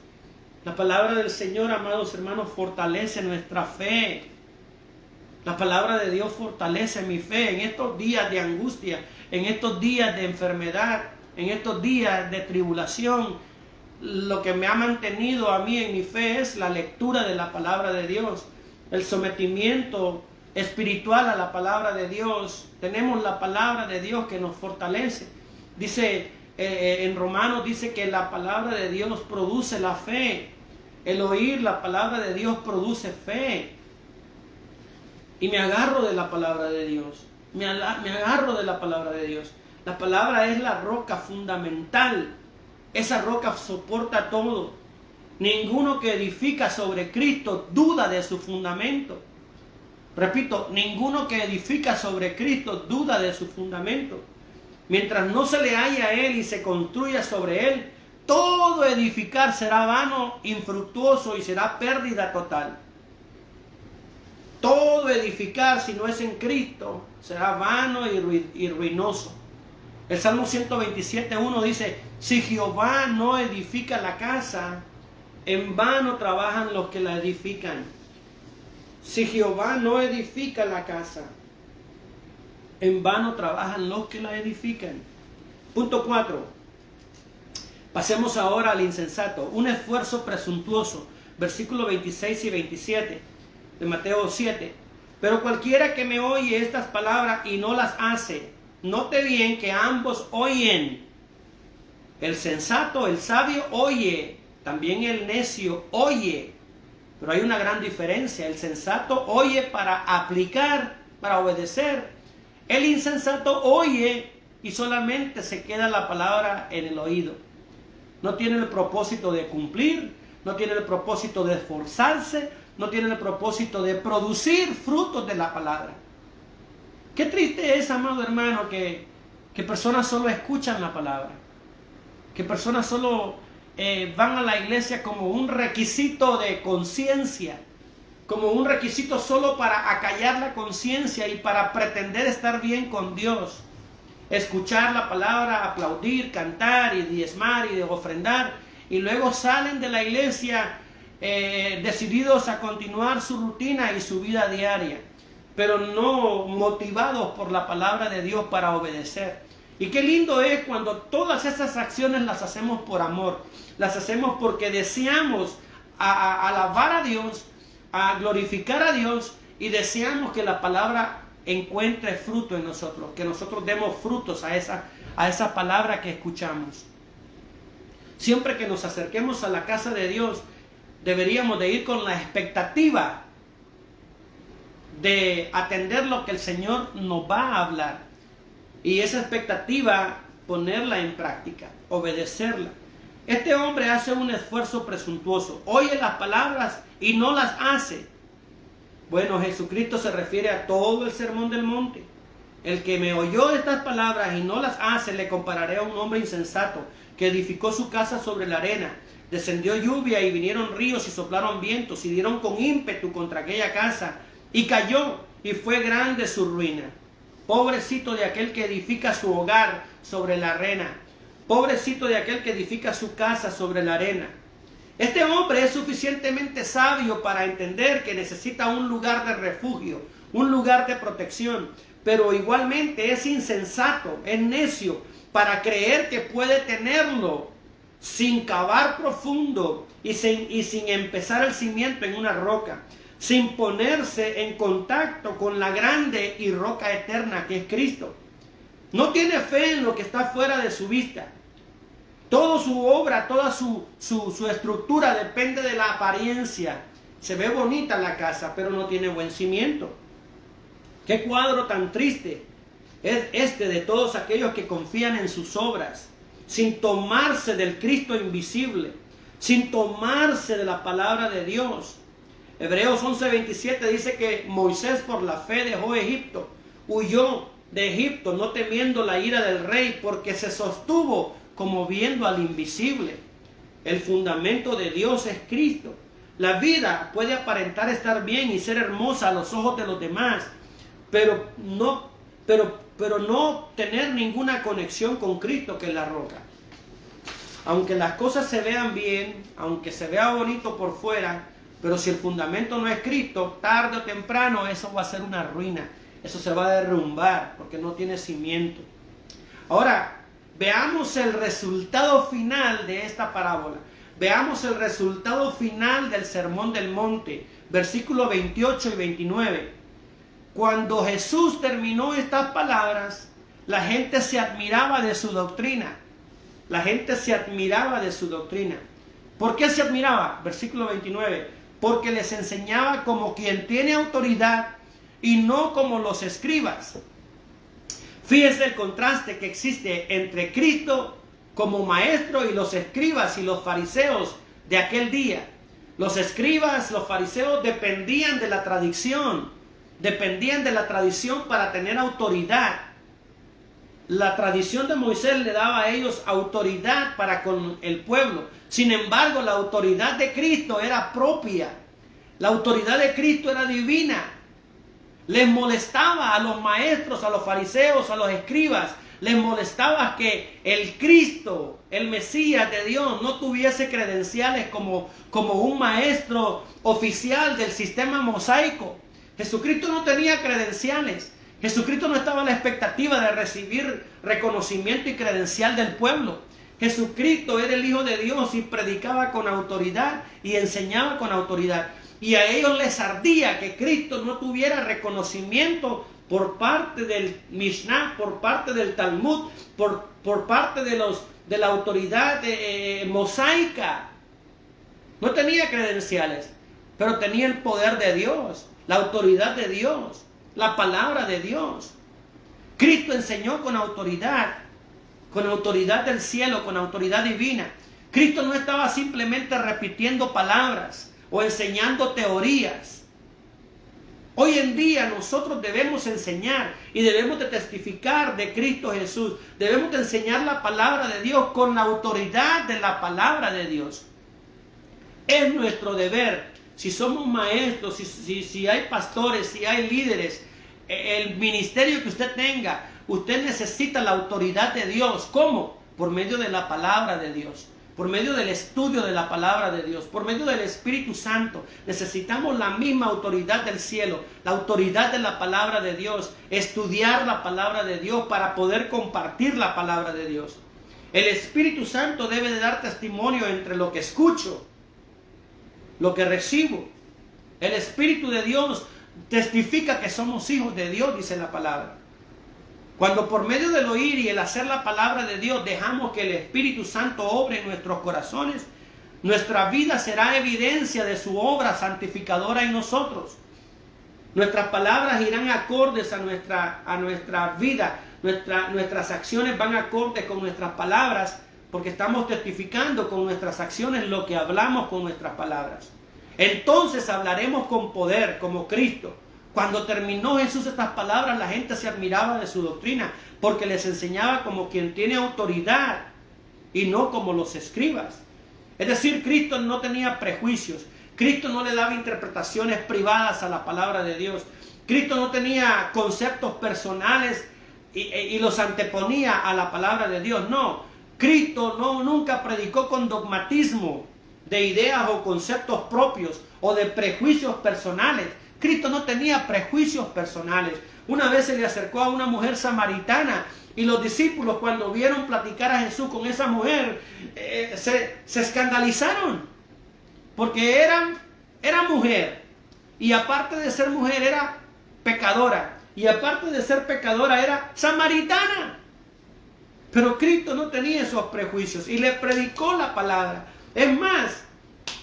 La palabra del Señor, amados hermanos, fortalece nuestra fe. La palabra de Dios fortalece mi fe en estos días de angustia, en estos días de enfermedad, en estos días de tribulación. Lo que me ha mantenido a mí en mi fe es la lectura de la palabra de Dios, el sometimiento espiritual a la palabra de Dios. Tenemos la palabra de Dios que nos fortalece. Dice en Romanos, dice que la palabra de Dios produce la fe. El oír la palabra de Dios produce fe. Y me agarro de la palabra de Dios. Me agarro de la palabra de Dios. La palabra es la roca fundamental. Esa roca soporta todo. Ninguno que edifica sobre Cristo duda de su fundamento. Repito, ninguno que edifica sobre Cristo duda de su fundamento. Mientras no se le halle a Él y se construya sobre Él, todo edificar será vano, infructuoso y será pérdida total. Todo edificar, si no es en Cristo, será vano y ruinoso. El Salmo 127:1 dice: si Jehová no edifica la casa, en vano trabajan los que la edifican. Si Jehová no edifica la casa, en vano trabajan los que la edifican. Punto 4. Pasemos ahora al insensato. Un esfuerzo presuntuoso. Versículos 26 y 27 de Mateo 7. Pero cualquiera que me oye estas palabras y no las hace, note bien que ambos oyen. El sensato, el sabio, oye. También el necio oye. Pero hay una gran diferencia. El sensato oye para aplicar, para obedecer. El insensato oye y solamente se queda la palabra en el oído. No tiene el propósito de cumplir, no tiene el propósito de esforzarse, no tiene el propósito de producir frutos de la palabra. Qué triste es, amado hermano, que personas solo escuchan la palabra, que personas solo van a la iglesia como un requisito de conciencia, como un requisito solo para acallar la conciencia y para pretender estar bien con Dios. Escuchar la palabra, aplaudir, cantar y diezmar y ofrendar, y luego salen de la iglesia decididos a continuar su rutina y su vida diaria, pero no motivados por la palabra de Dios para obedecer. Y qué lindo es cuando todas esas acciones las hacemos por amor, las hacemos porque deseamos alabar a Dios, a glorificar a Dios, y deseamos que la palabra encuentre fruto en nosotros, que nosotros demos frutos a esa palabra que escuchamos. Siempre que nos acerquemos a la casa de Dios, deberíamos de ir con la expectativa de atender lo que el Señor nos va a hablar, y esa expectativa ponerla en práctica, obedecerla. Este hombre hace un esfuerzo presuntuoso, oye las palabras y no las hace. Bueno, Jesucristo se refiere a todo el sermón del monte. El que me oyó estas palabras y no las hace, le compararé a un hombre insensato que edificó su casa sobre la arena. Descendió lluvia y vinieron ríos y soplaron vientos y dieron con ímpetu contra aquella casa, y cayó, y fue grande su ruina. Pobrecito de aquel que edifica su hogar sobre la arena. Pobrecito de aquel que edifica su casa sobre la arena. Este hombre es suficientemente sabio para entender que necesita un lugar de refugio, un lugar de protección, pero igualmente es insensato, es necio para creer que puede tenerlo sin cavar profundo y sin empezar el cimiento en una roca, sin ponerse en contacto con la grande y roca eterna que es Cristo. No tiene fe en lo que está fuera de su vista. Toda su obra, toda su estructura depende de la apariencia. Se ve bonita la casa, pero no tiene buen cimiento. Qué cuadro tan triste es este de todos aquellos que confían en sus obras, sin tomarse del Cristo invisible, sin tomarse de la palabra de Dios. Hebreos 11:27 dice que Moisés por la fe dejó Egipto, huyó de Egipto, no temiendo la ira del rey, porque se sostuvo como viendo al invisible. El fundamento de Dios es Cristo. La vida puede aparentar estar bien y ser hermosa a los ojos de los demás, pero no tener ninguna conexión con Cristo, que es la roca. Aunque las cosas se vean bien, aunque se vea bonito por fuera, pero si el fundamento no es Cristo, tarde o temprano eso va a ser una ruina. Eso se va a derrumbar porque no tiene cimiento. Ahora, veamos el resultado final de esta parábola. Veamos el resultado final del Sermón del Monte, versículos 28 y 29. Cuando Jesús terminó estas palabras, la gente se admiraba de su doctrina. La gente se admiraba de su doctrina. ¿Por qué se admiraba? Versículo 29. Porque les enseñaba como quien tiene autoridad y no como los escribas. Fíjense el contraste que existe entre Cristo como maestro y los escribas y los fariseos de aquel día. Los escribas, los fariseos dependían de la tradición para tener autoridad. La tradición de Moisés le daba a ellos autoridad para con el pueblo. Sin embargo, la autoridad de Cristo era propia. La autoridad de Cristo era divina. Les molestaba a los maestros, a los fariseos, a los escribas. Les molestaba que el Cristo, el Mesías de Dios, no tuviese credenciales como un maestro oficial del sistema mosaico. Jesucristo no tenía credenciales. Jesucristo no estaba a la expectativa de recibir reconocimiento y credencial del pueblo. Jesucristo era el Hijo de Dios y predicaba con autoridad y enseñaba con autoridad. Y a ellos les ardía que Cristo no tuviera reconocimiento por parte del Mishnah, por parte del Talmud, por parte de la autoridad mosaica. No tenía credenciales, pero tenía el poder de Dios, la autoridad de Dios, la palabra de Dios. Cristo enseñó con autoridad del cielo, con autoridad divina. Cristo no estaba simplemente repitiendo palabras o enseñando teorías. Hoy en día nosotros debemos enseñar y debemos de testificar de Cristo Jesús. Debemos de enseñar la palabra de Dios con la autoridad de la palabra de Dios. Es nuestro deber. Si somos maestros, si hay pastores, si hay líderes, el ministerio que usted tenga, usted necesita la autoridad de Dios. ¿Cómo? Por medio de la palabra de Dios, por medio del estudio de la palabra de Dios, por medio del Espíritu Santo. Necesitamos la misma autoridad del cielo, la autoridad de la palabra de Dios, estudiar la palabra de Dios para poder compartir la palabra de Dios. El Espíritu Santo debe de dar testimonio entre lo que escucho, lo que recibo. El Espíritu de Dios testifica que somos hijos de Dios, dice la palabra. Cuando por medio del oír y el hacer la palabra de Dios dejamos que el Espíritu Santo obre en nuestros corazones, nuestra vida será evidencia de su obra santificadora en nosotros. Nuestras palabras irán acordes a nuestra vida, nuestras acciones van acordes con nuestras palabras, porque estamos testificando con nuestras acciones lo que hablamos con nuestras palabras. Entonces hablaremos con poder, como Cristo. Cuando terminó Jesús estas palabras, la gente se admiraba de su doctrina, porque les enseñaba como quien tiene autoridad y no como los escribas. Es decir, Cristo no tenía prejuicios. Cristo no le daba interpretaciones privadas a la palabra de Dios. Cristo no tenía conceptos personales y los anteponía a la palabra de Dios. No, Cristo nunca predicó con dogmatismo de ideas o conceptos propios o de prejuicios personales. Cristo no tenía prejuicios personales. Una vez se le acercó a una mujer samaritana y los discípulos, cuando vieron platicar a Jesús con esa mujer, se escandalizaron, porque era mujer, y aparte de ser mujer era pecadora, y aparte de ser pecadora era samaritana. Pero Cristo no tenía esos prejuicios y le predicó la palabra. Es más,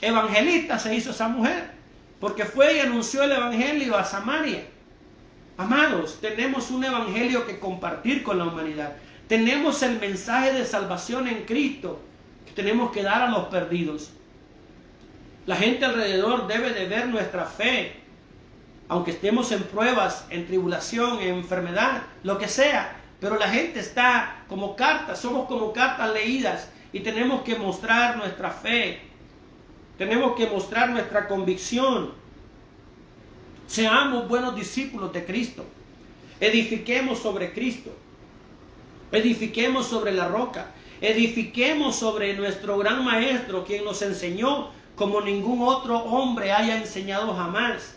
evangelista se hizo esa mujer, porque fue y anunció el evangelio a Samaria. Amados, tenemos un evangelio que compartir con la humanidad. Tenemos el mensaje de salvación en Cristo que tenemos que dar a los perdidos. La gente alrededor debe de ver nuestra fe, aunque estemos en pruebas, en tribulación, en enfermedad, lo que sea. Pero la gente está como cartas, somos como cartas leídas y tenemos que mostrar nuestra fe. Tenemos que mostrar nuestra convicción. Seamos buenos discípulos de Cristo. Edifiquemos sobre Cristo. Edifiquemos sobre la roca. Edifiquemos sobre nuestro gran maestro, quien nos enseñó como ningún otro hombre haya enseñado jamás.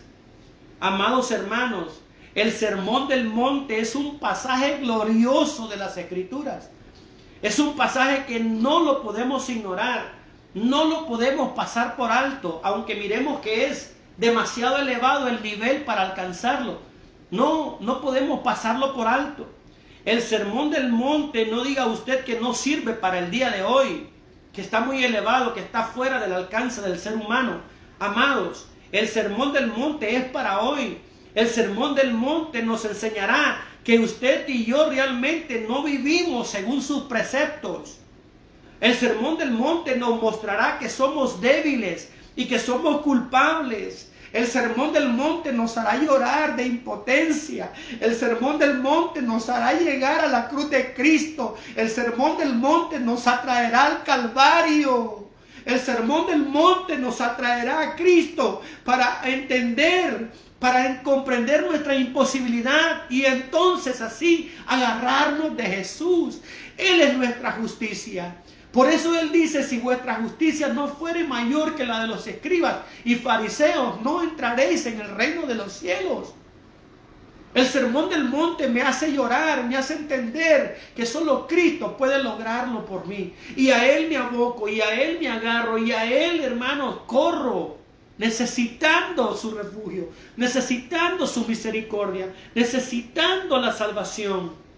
Amados hermanos, el Sermón del Monte es un pasaje glorioso de las Escrituras. Es un pasaje que no lo podemos ignorar. No lo podemos pasar por alto, aunque miremos que es demasiado elevado el nivel para alcanzarlo. No podemos pasarlo por alto. El Sermón del Monte, no diga usted que no sirve para el día de hoy, que está muy elevado, que está fuera del alcance del ser humano. Amados, el sermón del monte es para hoy. El sermón del monte nos enseñará que usted y yo realmente no vivimos según sus preceptos. El sermón del monte nos mostrará que somos débiles y que somos culpables. El sermón del monte nos hará llorar de impotencia. El sermón del monte nos hará llegar a la cruz de Cristo. El sermón del monte nos atraerá al Calvario. El sermón del monte nos atraerá a Cristo para entender, para comprender nuestra imposibilidad y entonces así agarrarnos de Jesús. Él es nuestra justicia. Por eso Él dice, si vuestra justicia no fuere mayor que la de los escribas y fariseos, no entraréis en el reino de los cielos. El sermón del monte me hace llorar, me hace entender que solo Cristo puede lograrlo por mí. Y a Él me aboco, y a Él me agarro, y a Él, hermanos, corro, necesitando su refugio, necesitando su misericordia, necesitando la salvación.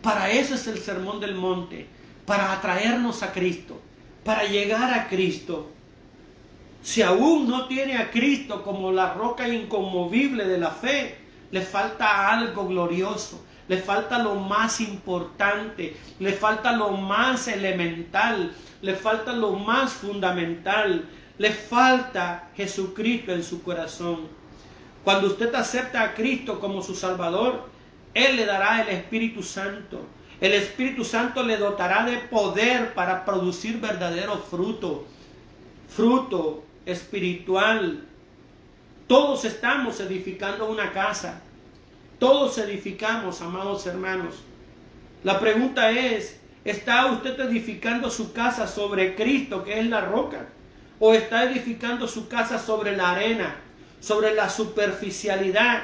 Para eso es el sermón del monte, para atraernos a Cristo, para llegar a Cristo. Si aún no tiene a Cristo como la roca inconmovible de la fe, le falta algo glorioso, le falta lo más importante, le falta lo más elemental, le falta lo más fundamental, le falta Jesucristo en su corazón. Cuando usted acepta a Cristo como su Salvador, Él le dará el Espíritu Santo. El Espíritu Santo le dotará de poder para producir verdadero fruto. Fruto espiritual. Todos estamos edificando una casa. Todos edificamos, amados hermanos. La pregunta es, ¿está usted edificando su casa sobre Cristo, que es la roca? ¿O está edificando su casa sobre la arena, sobre la superficialidad,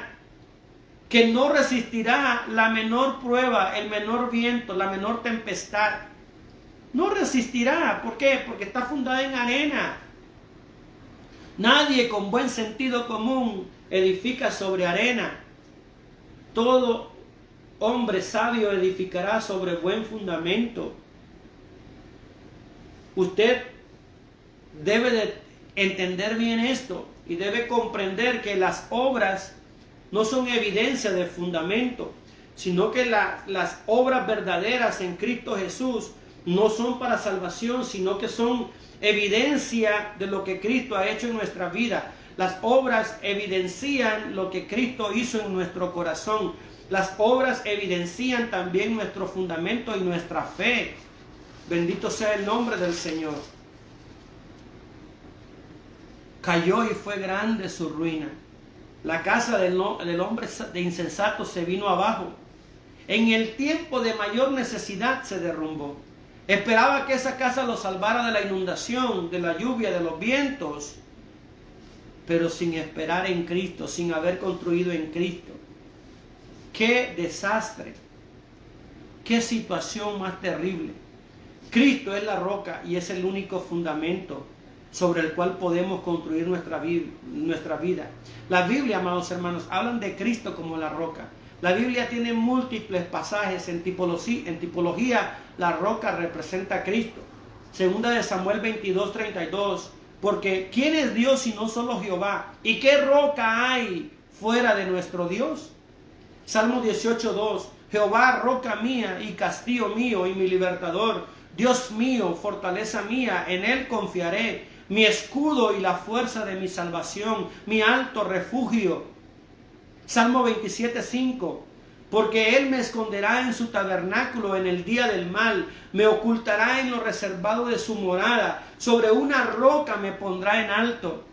que no resistirá la menor prueba, el menor viento, la menor tempestad? No resistirá. ¿Por qué? Porque está fundada en arena. Nadie con buen sentido común edifica sobre arena. Todo hombre sabio edificará sobre buen fundamento. Usted debe de entender bien esto y debe comprender que las obras no son evidencia de fundamento, sino que las obras verdaderas en Cristo Jesús no son para salvación, sino que son evidencia de lo que Cristo ha hecho en nuestra vida. Las obras evidencian lo que Cristo hizo en nuestro corazón. Las obras evidencian también nuestro fundamento y nuestra fe. Bendito sea el nombre del Señor. Cayó y fue grande su ruina. La casa del hombre de insensato se vino abajo. En el tiempo de mayor necesidad se derrumbó. Esperaba que esa casa lo salvara de la inundación, de la lluvia, de los vientos, pero sin esperar en Cristo, sin haber construido en Cristo. ¡Qué desastre! ¡Qué situación más terrible! Cristo es la roca y es el único fundamento sobre el cual podemos construir nuestra vida. La Biblia, amados hermanos, hablan de Cristo como la roca. La Biblia tiene múltiples pasajes. En tipología, la roca representa a Cristo. Segunda de Samuel 22:32. Porque ¿quién es Dios si no solo Jehová? ¿Y qué roca hay fuera de nuestro Dios? Salmo 18:2. Jehová, roca mía y castillo mío y mi libertador. Dios mío, fortaleza mía, en Él confiaré. Mi escudo y la fuerza de mi salvación, mi alto refugio. Salmo 27:5. Porque Él me esconderá en su tabernáculo en el día del mal, me ocultará en lo reservado de su morada, sobre una roca me pondrá en alto.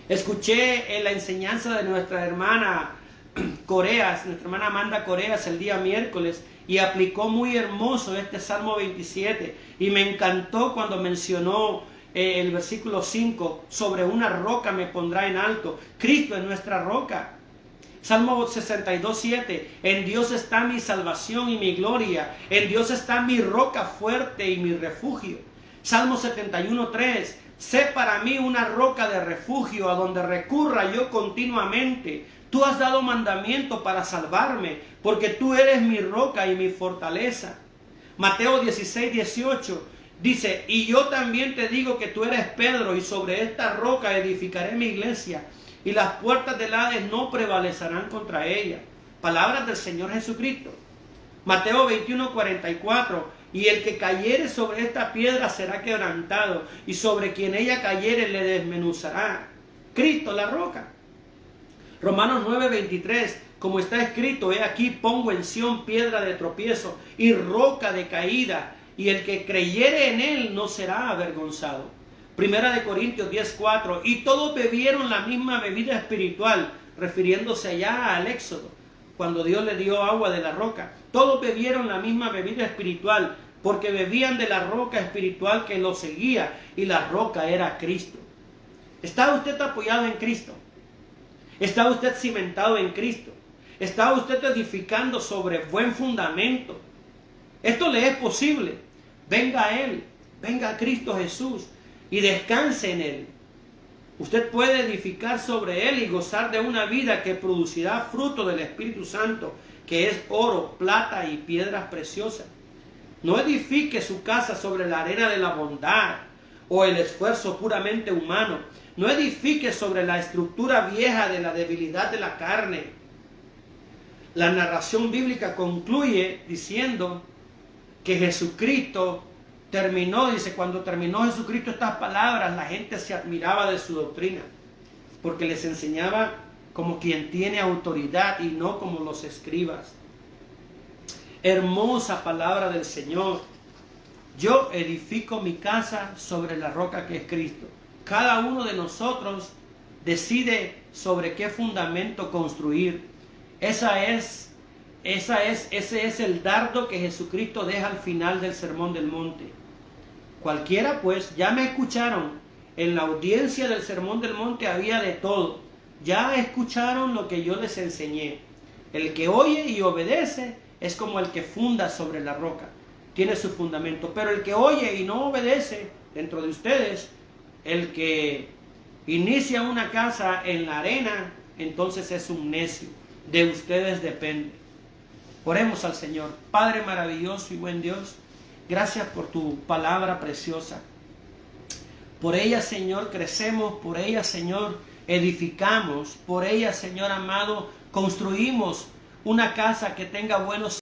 Escuché en la enseñanza de nuestra hermana Coreas, nuestra hermana Amanda Coreas, el día miércoles, y aplicó muy hermoso este Salmo 27, y me encantó cuando mencionó el versículo 5, sobre una roca me pondrá en alto. Cristo es nuestra roca. Salmo 62:7, en Dios está mi salvación y mi gloria, en Dios está mi roca fuerte y mi refugio. Salmo 71:3, sé para mí una roca de refugio a donde recurra yo continuamente. Tú has dado mandamiento para salvarme, porque tú eres mi roca y mi fortaleza. Mateo 16, 18 dice, y yo también te digo que tú eres Pedro, y sobre esta roca edificaré mi iglesia, y las puertas del Hades no prevalecerán contra ella. Palabras del Señor Jesucristo. Mateo 21, 44, y el que cayere sobre esta piedra será quebrantado, y sobre quien ella cayere le desmenuzará. Cristo, la roca. Romanos 9, 23, como está escrito, he aquí pongo en Sión piedra de tropiezo y roca de caída, y el que creyere en él no será avergonzado. Primera de Corintios 10, 4, y todos bebieron la misma bebida espiritual, refiriéndose allá al Éxodo, cuando Dios le dio agua de la roca. Todos bebieron la misma bebida espiritual, porque bebían de la roca espiritual que los seguía, y la roca era Cristo. ¿Está usted apoyado en Cristo? ¿Está usted cimentado en Cristo? ¿Está usted edificando sobre buen fundamento? Esto le es posible. Venga a Él, venga a Cristo Jesús y descanse en Él. Usted puede edificar sobre Él y gozar de una vida que producirá fruto del Espíritu Santo, que es oro, plata y piedras preciosas. No edifique su casa sobre la arena de la bondad o el esfuerzo puramente humano. No edifique sobre la estructura vieja de la debilidad de la carne. La narración bíblica concluye diciendo que Jesucristo terminó, dice, cuando terminó Jesucristo estas palabras, la gente se admiraba de su doctrina, porque les enseñaba como quien tiene autoridad y no como los escribas. Hermosa palabra del Señor. Yo edifico mi casa sobre la roca que es Cristo. Cada uno de nosotros decide sobre qué fundamento construir. Ese es el dardo que Jesucristo deja al final del Sermón del Monte. Cualquiera, pues, ya me escucharon. En la audiencia del Sermón del Monte había de todo. Ya escucharon lo que yo les enseñé. El que oye y obedece es como el que funda sobre la roca. Tiene su fundamento. Pero el que oye y no obedece, dentro de ustedes, el que inicia una casa en la arena, entonces es un necio. De ustedes depende. Oremos al Señor. Padre maravilloso y buen Dios, gracias por tu palabra preciosa. Por ella, Señor, crecemos. Por ella, Señor, edificamos. Por ella, Señor amado, construimos una casa que tenga buenos